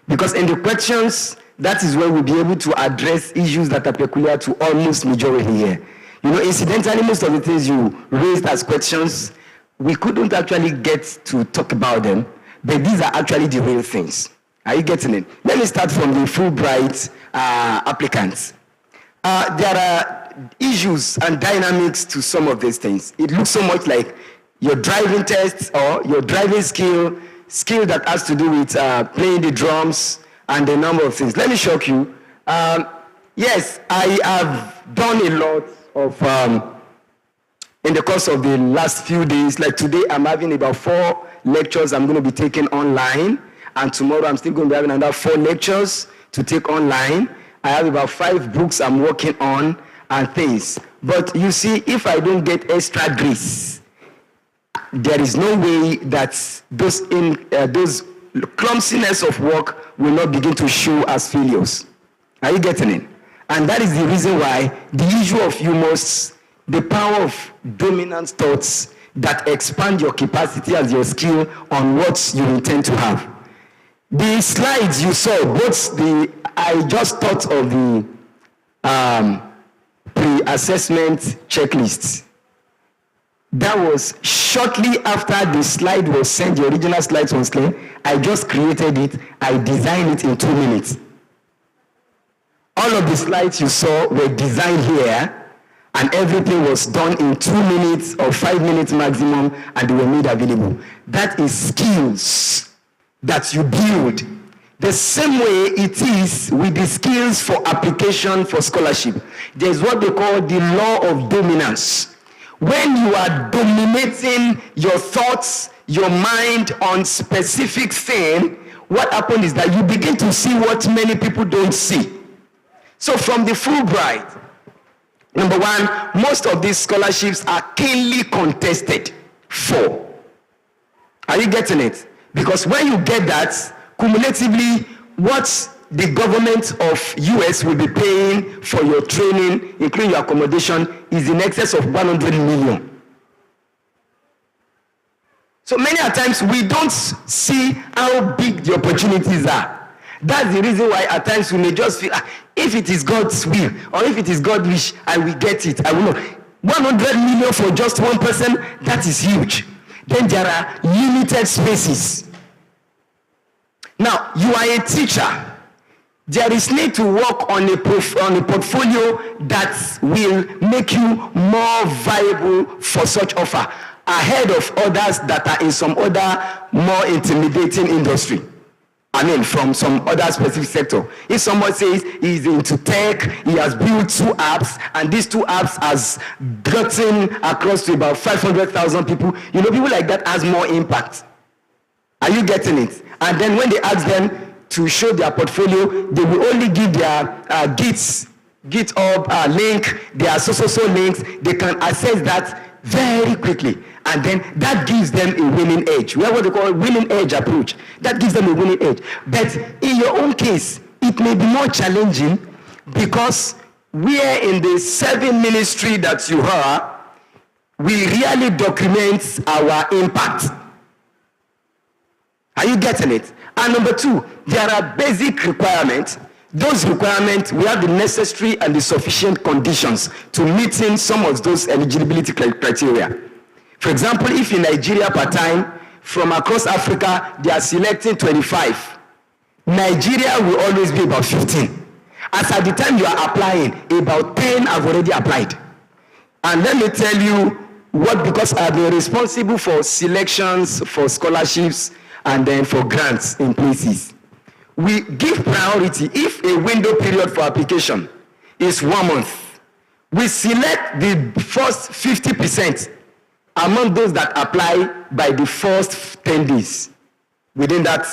Because in the questions, that is where we'll be able to address issues that are peculiar to almost majority here. You know, incidentally, most of the things you raised as questions, we couldn't actually get to talk about them, but these are actually the real things. Are you getting it? Let me start from the Fulbright applicants. There are issues and dynamics to some of these things. It looks so much like your driving test or your driving skill that has to do with playing the drums and a number of things. Let me shock you. Yes, I have done a lot of, in the course of the last few days. Like today, I'm having about 4 lectures I'm going to be taking online. And tomorrow, I'm still going to be having another 4 lectures to take online. I have about 5 books I'm working on and things. But you see, if I don't get extra grace, there is no way that those clumsiness of work will not begin to show as failures. Are you getting it? And that is the reason why the issue of you must, the power of dominant thoughts that expand your capacity as your skill on what you intend to have. The slides you saw, I just thought of the pre-assessment checklists. That was shortly after the slide was sent, the original slides was clear. I just created it, I designed it in 2 minutes. All of the slides you saw were designed here, and everything was done in 2 minutes or 5 minutes maximum, and they were made available. That is skills that you build. The same way it is with the skills for application for scholarship. There's what they call the law of dominance. When you are dominating your thoughts, your mind on specific thing, what happens is that you begin to see what many people don't see. So from the Fulbright, number one, most of these scholarships are keenly contested for. Are you getting it? Because when you get that, cumulatively, what the government of US will be paying for your training, including your accommodation, is in excess of 100 million. So many a times we don't see how big the opportunities are. That's the reason why at times we may just feel, if it is God's will, or if it is God's wish, I will get it. I will not. 100 million for just one person, that is huge. Then there are limited spaces. Now, you are a teacher. There is need to work on a portfolio that will make you more viable for such offer, ahead of others that are in some other more intimidating industry. I mean, from some other specific sector. If someone says he's into tech, he has built 2 apps, and these 2 apps has gotten across to about 500,000 people, you know, people like that has more impact. Are you getting it? And then when they ask them to show their portfolio, they will only give their GitHub link, their so links. They can access that very quickly. And then that gives them a winning edge. We have what they call a winning edge approach. That gives them a winning edge. But in your own case, it may be more challenging because we are in the 7 ministry that you are, we really document our impact. Are you getting it? And number 2, there are basic requirements. Those requirements, we have the necessary and the sufficient conditions to meeting some of those eligibility criteria. For example, if in Nigeria part-time, from across Africa, they are selecting 25. Nigeria will always be about 15. As at the time you are applying, about 10 have already applied. And let me tell you what, because I have been responsible for selections, for scholarships, and then for grants in places. We give priority. If a window period for application is 1 month, we select the first 50% among those that apply by the first 10 days. Within that,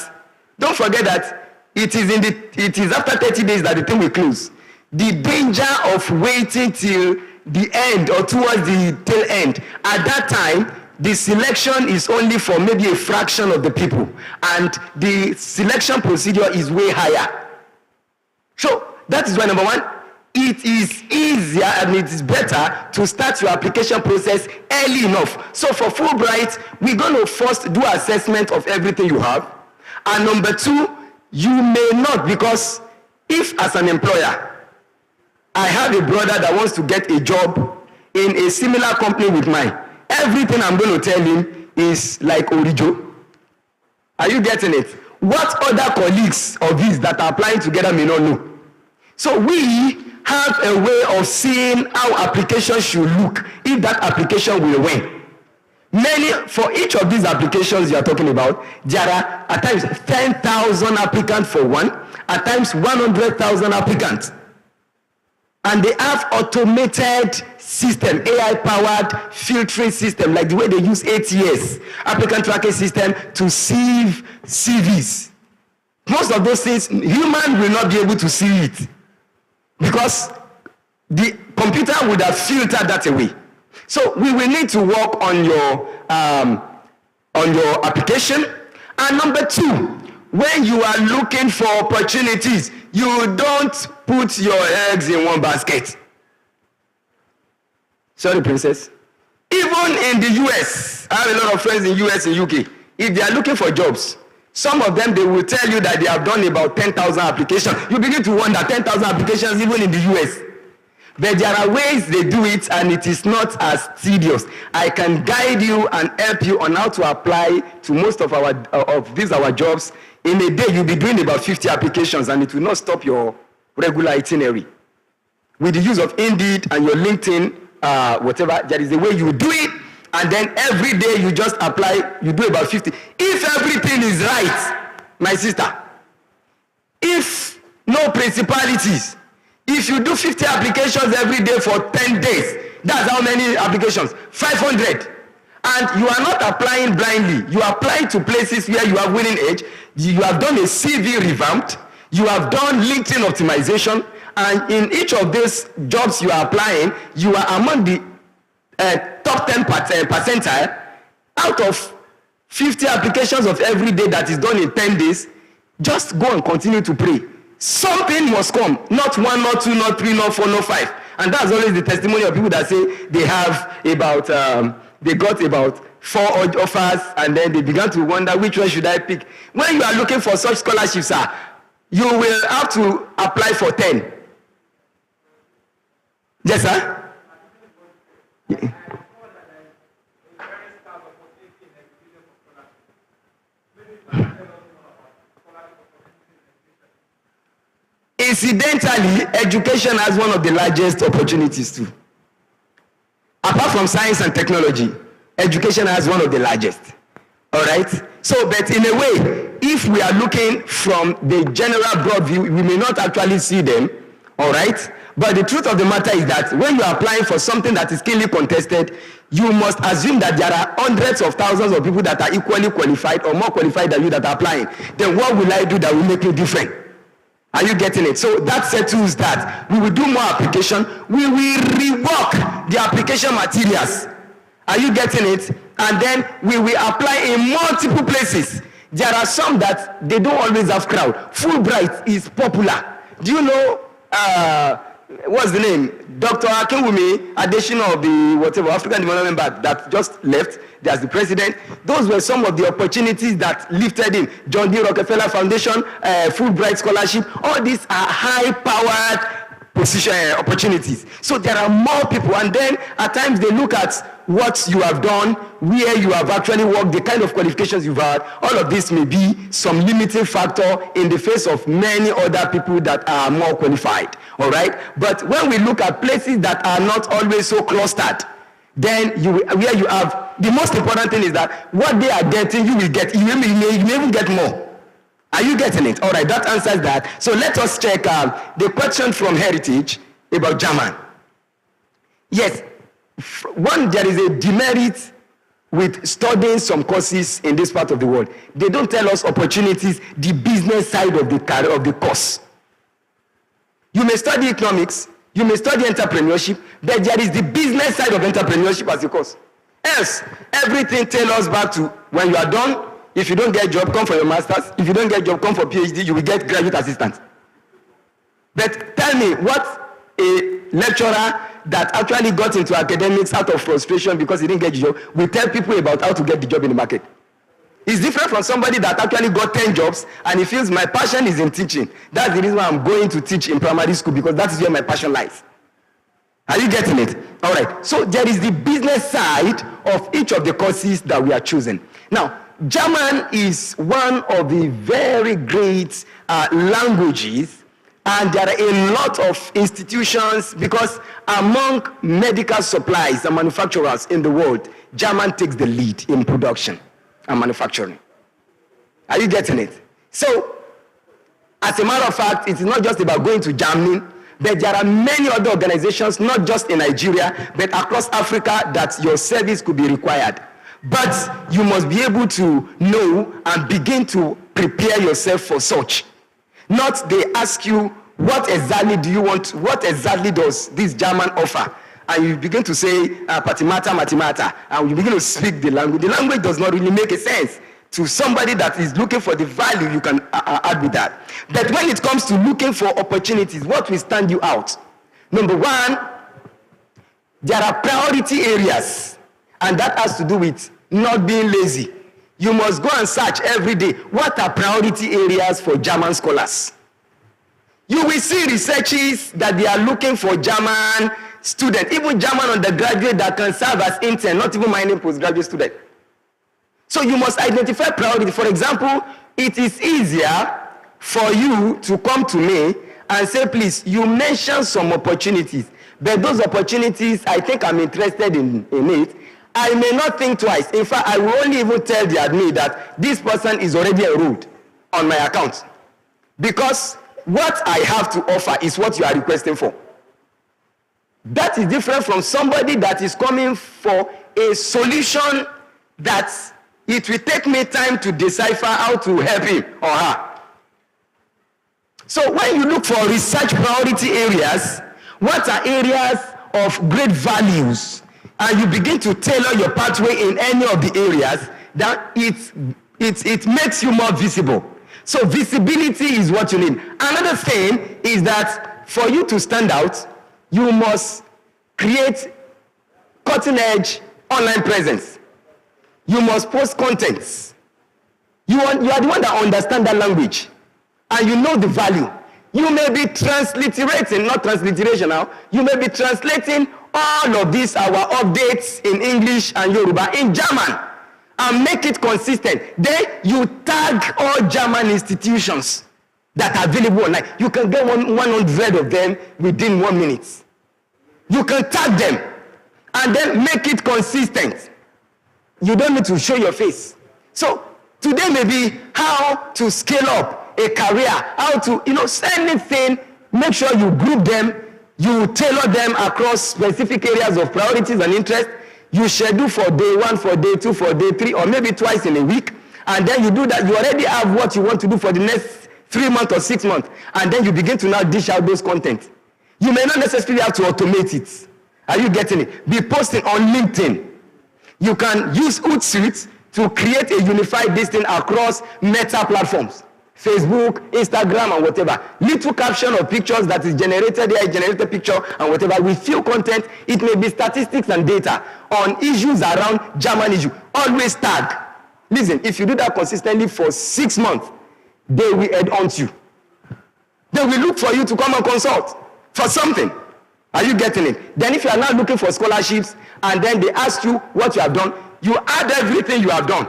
don't forget that it is after 30 days that the thing will close. The danger of waiting till the end or towards the tail end, at that time, the selection is only for maybe a fraction of the people, and the selection procedure is way higher. So that is why, number 1, it is easier and it is better to start your application process early enough. So for Fulbright, we're going to first do assessment of everything you have. And number 2, you may not, because if as an employer, I have a brother that wants to get a job in a similar company with mine, everything I'm going to tell him is like Orijo. Are you getting it? What other colleagues of his that are applying together may not know. So we have a way of seeing how application should look, if that application will win. For each of these applications you are talking about, there are at times 10,000 applicants for one, at times 100,000 applicants. And they have automated system, AI-powered filtering system, like the way they use ATS, applicant tracking system, to sieve CVs. Most of those things, human will not be able to see it, because the computer would have filtered that away. So we will need to work on your application. And number 2, when you are looking for opportunities, you don't put your eggs in one basket. Sorry, princess. Even in the US, I have a lot of friends in US and UK. If they are looking for jobs, some of them, they will tell you that they have done about 10,000 applications. You begin to wonder, 10,000 applications even in the US. But there are ways they do it, and it is not as tedious. I can guide you and help you on how to apply to most of our jobs. In a day, you'll be doing about 50 applications, and it will not stop your regular itinerary. With the use of Indeed and your LinkedIn, whatever, there is a way you do it, and then every day you just apply, you do about 50. If everything is right, my sister, if no principalities, if you do 50 applications every day for 10 days, that's how many applications? 500. And you are not applying blindly. You are applying to places where you have winning edge. You have done a CV revamped. You have done LinkedIn optimization. And in each of these jobs you are applying, you are among the top 10 percentile. Out of 50 applications of every day that is done in 10 days, just go and continue to pray. something must come. Not one, not two, not three, not four, not five. And that's always the testimony of people that say they have about, they got about 4 offers, and then they began to wonder which one should I pick. When you are looking for such scholarships, sir, you will have to apply for 10. Yes, sir? Incidentally, education has one of the largest opportunities too. Apart from science and technology, education has one of the largest. All right? So, but in a way, if we are looking from the general broad view, we may not actually see them. All right? But the truth of the matter is that when you are applying for something that is keenly contested, you must assume that there are hundreds of thousands of people that are equally qualified or more qualified than you that are applying. Then what will I do that will make me different? Are you getting it? So that settles that. We will do more application. We will rework the application materials. Are you getting it? And then we will apply in multiple places. There are some that they don't always have crowd. Fulbright is popular. Do you know, what's the name? Dr. Akinwumi Adesina of the whatever African Development Bank that just left as the president. Those were some of the opportunities that lifted him. John D. Rockefeller Foundation, Fulbright Scholarship. All these are high-powered position opportunities. So there are more people, and then at times they look at what you have done, where you have actually worked, the kind of qualifications you've had. All of this may be some limiting factor in the face of many other people that are more qualified. All right? But when we look at places that are not always so clustered, then where you have, the most important thing is that what they are getting, you will get. You may even get more. Are you getting it? All right, that answers that. So let us check the question from Heritage about German. Yes, one, there is a demerit with studying some courses in this part of the world. They don't tell us opportunities, the business side of the career of the course. You may study economics, you may study entrepreneurship, but there is the business side of entrepreneurship as a course. Else, everything tells us back to when you are done. If you don't get a job, come for your master's. If you don't get a job, come for PhD. You will get graduate assistant. But tell me, what a lecturer that actually got into academics out of frustration because he didn't get a job will tell people about how to get the job in the market. It's different from somebody that actually got 10 jobs and he feels my passion is in teaching. That's the reason why I'm going to teach in primary school, because that is where my passion lies. Are you getting it? All right. So there is the business side of each of the courses that we are choosing. Now, German is one of the very great languages, and there are a lot of institutions, because among medical supplies and manufacturers in the world, German takes the lead in production and manufacturing. Are you getting it? So, as a matter of fact, it's not just about going to Germany, but there are many other organizations, not just in Nigeria, but across Africa, that your service could be required. But you must be able to know and begin to prepare yourself for such. Not they ask you, what exactly do you want, what exactly does this German offer? And you begin to say, patimata, and you begin to speak the language. The language does not really make a sense to somebody that is looking for the value you can add with that. But when it comes to looking for opportunities, what will stand you out? Number one, there are priority areas, and that has to do with not being lazy. You must go and search every day. What are priority areas for German scholars? You will see researches that they are looking for German students, even German undergraduate that can serve as intern, not even minding postgraduate student. So you must identify priority. For example, it is easier for you to come to me and say, please, you mentioned some opportunities, but those opportunities, I think I'm interested in it. I may not think twice. In fact, I will only even tell the admin that this person is already enrolled on my account, because what I have to offer is what you are requesting for. That is different from somebody that is coming for a solution that it will take me time to decipher how to help him or her. So when you look for research priority areas, what are areas of great values, and you begin to tailor your pathway in any of the areas, that it makes you more visible. So visibility is what you need. Another thing is that for you to stand out, you must create cutting-edge online presence. You must post contents. You are the one that understands that language, and you know the value. You may be transliterating, not transliteration now. You may be translating all of these, our updates in English and Yoruba in German, and make it consistent. Then you tag all German institutions that are available online. You can get 100 of them within 1 minute. You can tag them and then make it consistent. You don't need to show your face. So today may be how to scale up a career, how to, anything. Make sure you group them, you tailor them across specific areas of priorities and interest. You schedule for day 1, for day 2, for day 3, or maybe twice in a week. And then you do that. You already have what you want to do for the next 3 months or 6 months. And then you begin to now dish out those content. You may not necessarily have to automate it. Are you getting it? Be posting on LinkedIn. You can use Hootsuite to create a unified listing across meta platforms. Facebook, Instagram, and whatever. Little caption or pictures that is generated there, generated picture and whatever. With few content, it may be statistics and data on issues around German issue. Always tag. Listen, if you do that consistently for 6 months, they will add on to you. They will look for you to come and consult for something. Are you getting it? Then if you are now looking for scholarships and then they ask you what you have done, you add everything you have done.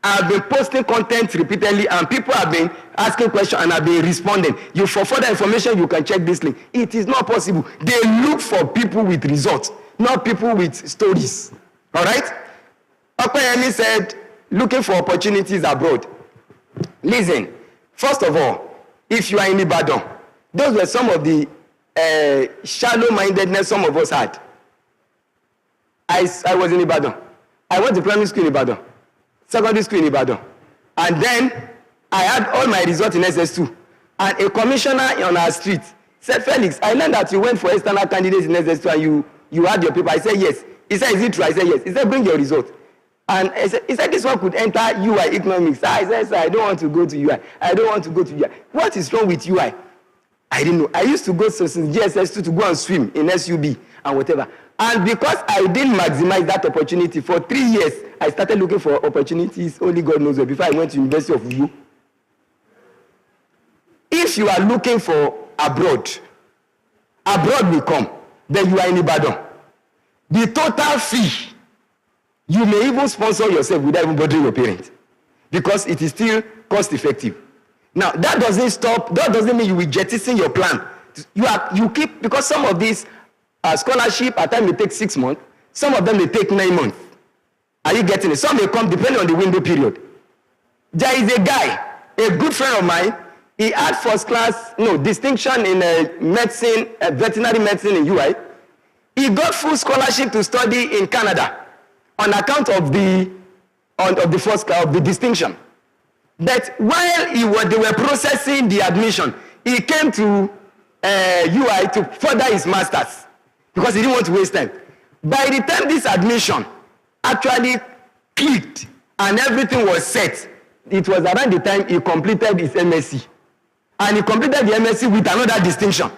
I've been posting content repeatedly and people have been asking questions and have been responding. For further information, you can check this link. It is not possible. They look for people with results, not people with stories. All right? Okoyemi said, looking for opportunities abroad. Listen, first of all, if you are in Ibadan, those were some of the shallow-mindedness some of us had. I was in Ibadan. I went to primary school in Ibadan, secondary school in Ibadan. And then I had all my results in SS2. And a commissioner on our street said, Felix, I learned that you went for external candidates in SS2 and you had your paper. I said, yes. He said, is it true? I said, yes. He said, bring your result. And he said, this one could enter UI economics. I said, sir, I don't want to go to UI. I don't want to go to UI. What is wrong with UI? I didn't know. I used to go since GSS2 to go and swim in SUB and whatever. And because I didn't maximize that opportunity, for 3 years, I started looking for opportunities, only God knows where, before I went to University of Uyo. If you are looking for abroad will come, then you are in Ibadan. The total fee, you may even sponsor yourself without even bothering your parents, because it is still cost effective. Now, that doesn't mean you will jettison your plan. You keep, because some of these scholarship at times may take 6 months, some of them may take 9 months. Are you getting it? Some may come depending on the window period. There is a guy, a good friend of mine, he had distinction in medicine, veterinary medicine in UI. He got full scholarship to study in Canada on account of the distinction. But while they were processing the admission, he came to UI to further his masters because he didn't want to waste time. By the time this admission actually clicked and everything was set, it was around the time he completed his MSc. And he completed the MSc with another distinction.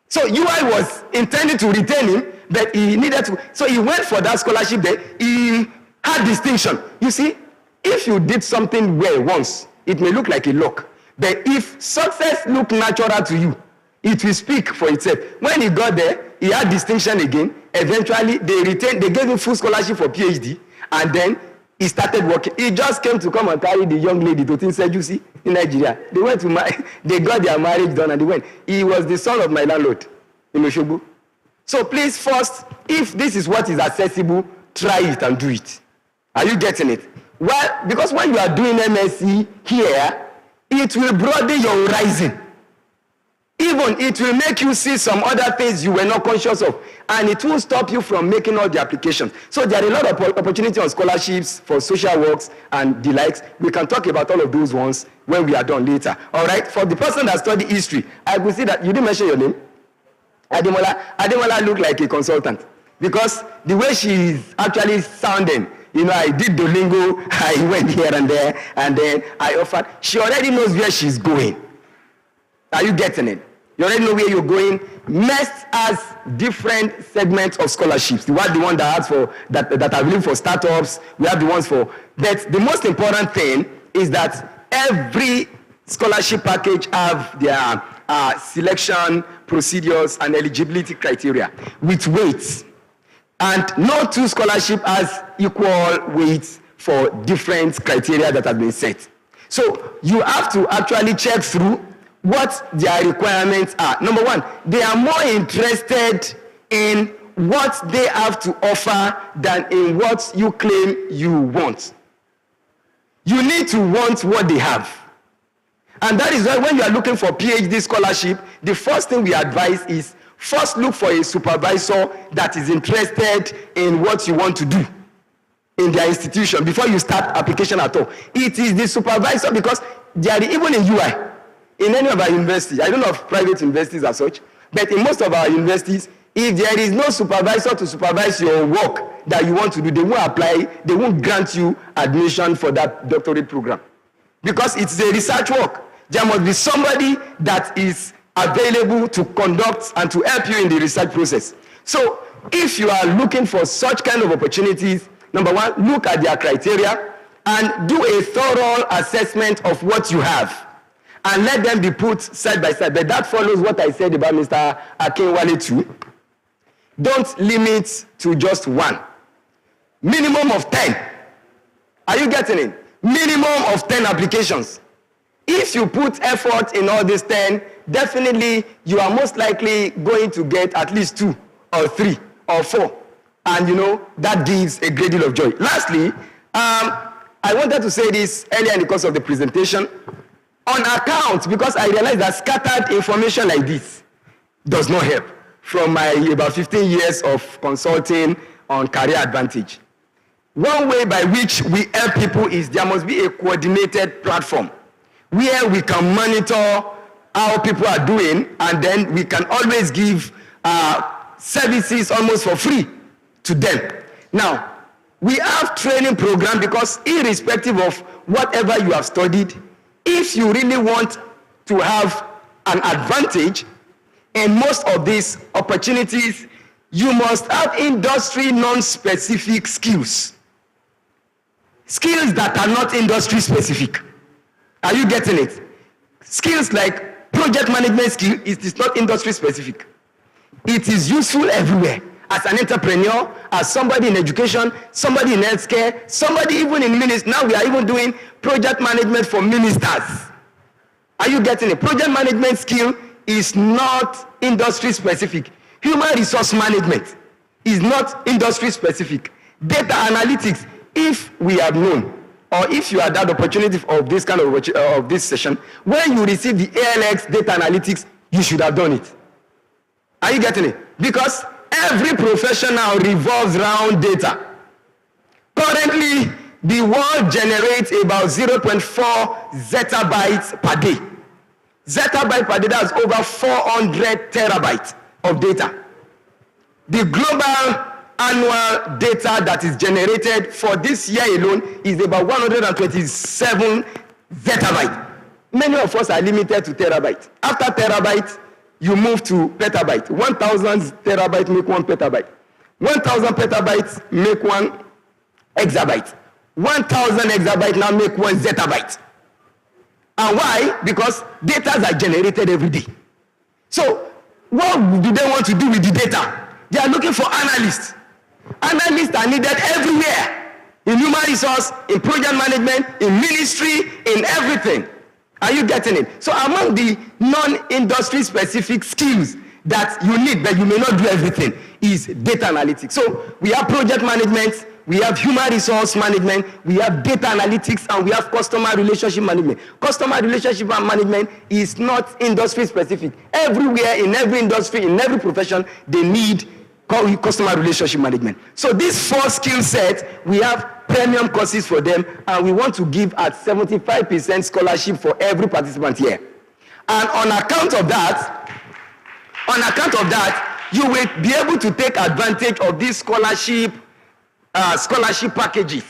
So UI was intending to retain him, but he needed to. So he went for that scholarship there. He had distinction. You see, if you did something well once, it may look like a luck. But if success look natural to you, it will speak for itself. When he got there, he had distinction again. Eventually, they gave him full scholarship for PhD, and then he started working. He just came to come and carry the young lady to Tinsejusi in Nigeria. They got their marriage done and they went. He was the son of my landlord in Oshobo. So please, first, if this is what is accessible, try it and do it. Are you getting it? Well, because when you are doing MSc here, it will broaden your horizon. Even it will make you see some other things you were not conscious of, and it will stop you from making all the applications. So there are a lot of opportunities on scholarships for social works and the likes. We can talk about all of those ones when we are done later. All right? For the person that studied history, I will see that you didn't mention your name. Ademola looked like a consultant because the way she is actually sounding, I did Duolingo, I went here and there, and then I offered. She already knows where she's going. Are you getting it? You already know where you're going. MEST has different segments of scholarships. We have the one that has for that are available for startups. We have the ones for. But the most important thing is that every scholarship package have their selection procedures and eligibility criteria with weights. And no two scholarship has equal weights for different criteria that have been set. So you have to actually check through what their requirements are. Number one, they are more interested in what they have to offer than in what you claim you want. You need to want what they have. And that is why when you are looking for PhD scholarship, the first thing we advise is first look for a supervisor that is interested in what you want to do in their institution before you start application at all. It is the supervisor, because they are even in UI. In any of our universities, I don't know of private universities as such, but in most of our universities, if there is no supervisor to supervise your work that you want to do, they won't apply, they won't grant you admission for that doctorate program. Because it's a research work. There must be somebody that is available to conduct and to help you in the research process. So if you are looking for such kind of opportunities, number one, look at their criteria and do a thorough assessment of what you have. And let them be put side by side. But that follows what I said about Mr. Akinwale too. Don't limit to just one. Minimum of 10. Are you getting it? Minimum of 10 applications. If you put effort in all these 10, definitely you are most likely going to get at least 2 or 3 or 4. And that gives a great deal of joy. Lastly, I wanted to say this earlier in the course of the presentation. On account, because I realized that scattered information like this does not help from my about 15 years of consulting on career advantage. One way by which we help people is there must be a coordinated platform where we can monitor how people are doing, and then we can always give services almost for free to them. Now, we have training program, because irrespective of whatever you have studied, if you really want to have an advantage in most of these opportunities, you must have industry non-specific skills. Skills that are not industry specific. Are you getting it? Skills like project management skill is not industry specific. It is useful everywhere. As an entrepreneur, as somebody in education, somebody in healthcare, somebody even in ministry. Now we are even doing project management for ministers. Are you getting it? Project management skill is not industry specific. Human resource management is not industry specific. Data analytics, if we have known, or if you had that opportunity of this kind of this session, when you receive the ALX data analytics, you should have done it. Are you getting it? Because every profession now revolves around data. Currently, the world generates about 0.4 zettabytes per day. Zettabyte per day, that's over 400 terabytes of data. The global annual data that is generated for this year alone is about 127 zettabytes. Many of us are limited to terabytes. After terabytes, you move to petabyte. 1,000 terabytes make 1 petabyte. 1,000 petabytes make 1 exabyte. 1,000 exabytes now make 1 zettabyte. And why? Because data are generated every day. So what do they want to do with the data? They are looking for analysts. Analysts are needed everywhere. In human resource, in project management, in ministry, in everything. Are you getting it? So among the non-industry specific skills that you need, but you may not do everything, is data analytics. So we have project management, we have human resource management, we have data analytics, and we have customer relationship management. Customer relationship management is not industry specific. Everywhere, in every industry, in every profession, they need customer relationship management. So this 4 skill set, we have premium courses for them, and we want to give at 75% scholarship for every participant here. And on account of that, you will be able to take advantage of this scholarship scholarship packages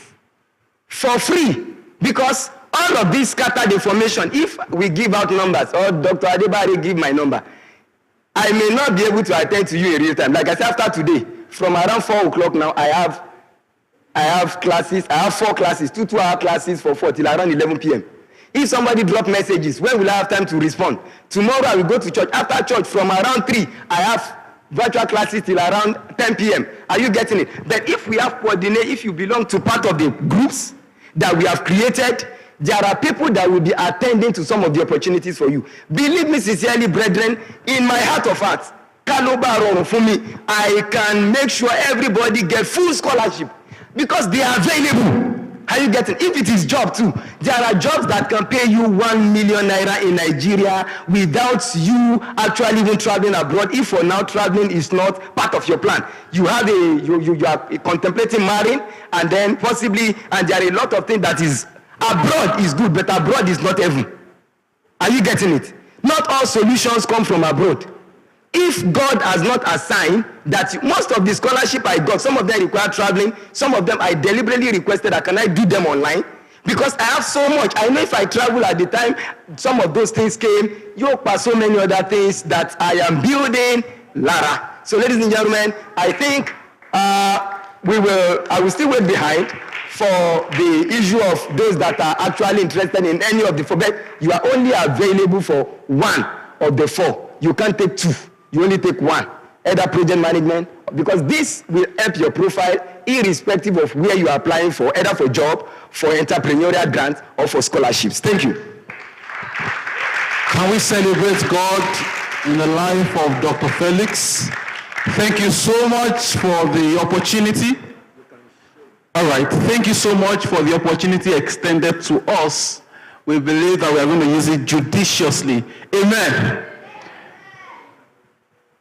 for free, because all of this scattered information, if we give out numbers, or Dr. Adebari give my number, I may not be able to attend to you in real time. Like I said, after today, from around 4 o'clock now, I have classes. I have 4 classes, 2 2-hour classes for 4 till around 11 p.m. If somebody drop messages, when will I have time to respond? Tomorrow I will go to church. After church, from around 3, I have virtual classes till around 10 p.m. Are you getting it? But if we have coordinate, if you belong to part of the groups that we have created, there are people that will be attending to some of the opportunities for you. Believe me sincerely, brethren, in my heart of hearts, for me, I can make sure everybody get full scholarship because they are available. Are you getting? If it is job too, there are jobs that can pay you 1 million naira in Nigeria without you actually even traveling abroad. If for now traveling is not part of your plan, you have you are contemplating marrying, and then possibly, and there are a lot of things that is abroad is good, but abroad is not heaven. Are you getting it? Not all solutions come from abroad. If God has not assigned that, most of the scholarship I got, some of them require traveling, some of them I deliberately requested that can I do them online, because I have so much. I know if I travel at the time, some of those things came, so many other things that I am building, Lara. So ladies and gentlemen, I think I will still wait behind for the issue of those that are actually interested in any of the 4, but you are only available for 1 of the 4. You can't take 2. You only take 1, either project management, because this will help your profile irrespective of where you are applying for, either for job, for entrepreneurial grants, or for scholarships. Thank you. Can we celebrate God in the life of Dr. Felix? Thank you so much for the opportunity. All right, thank you so much for the opportunity extended to us. We believe that we are going to use it judiciously. Amen.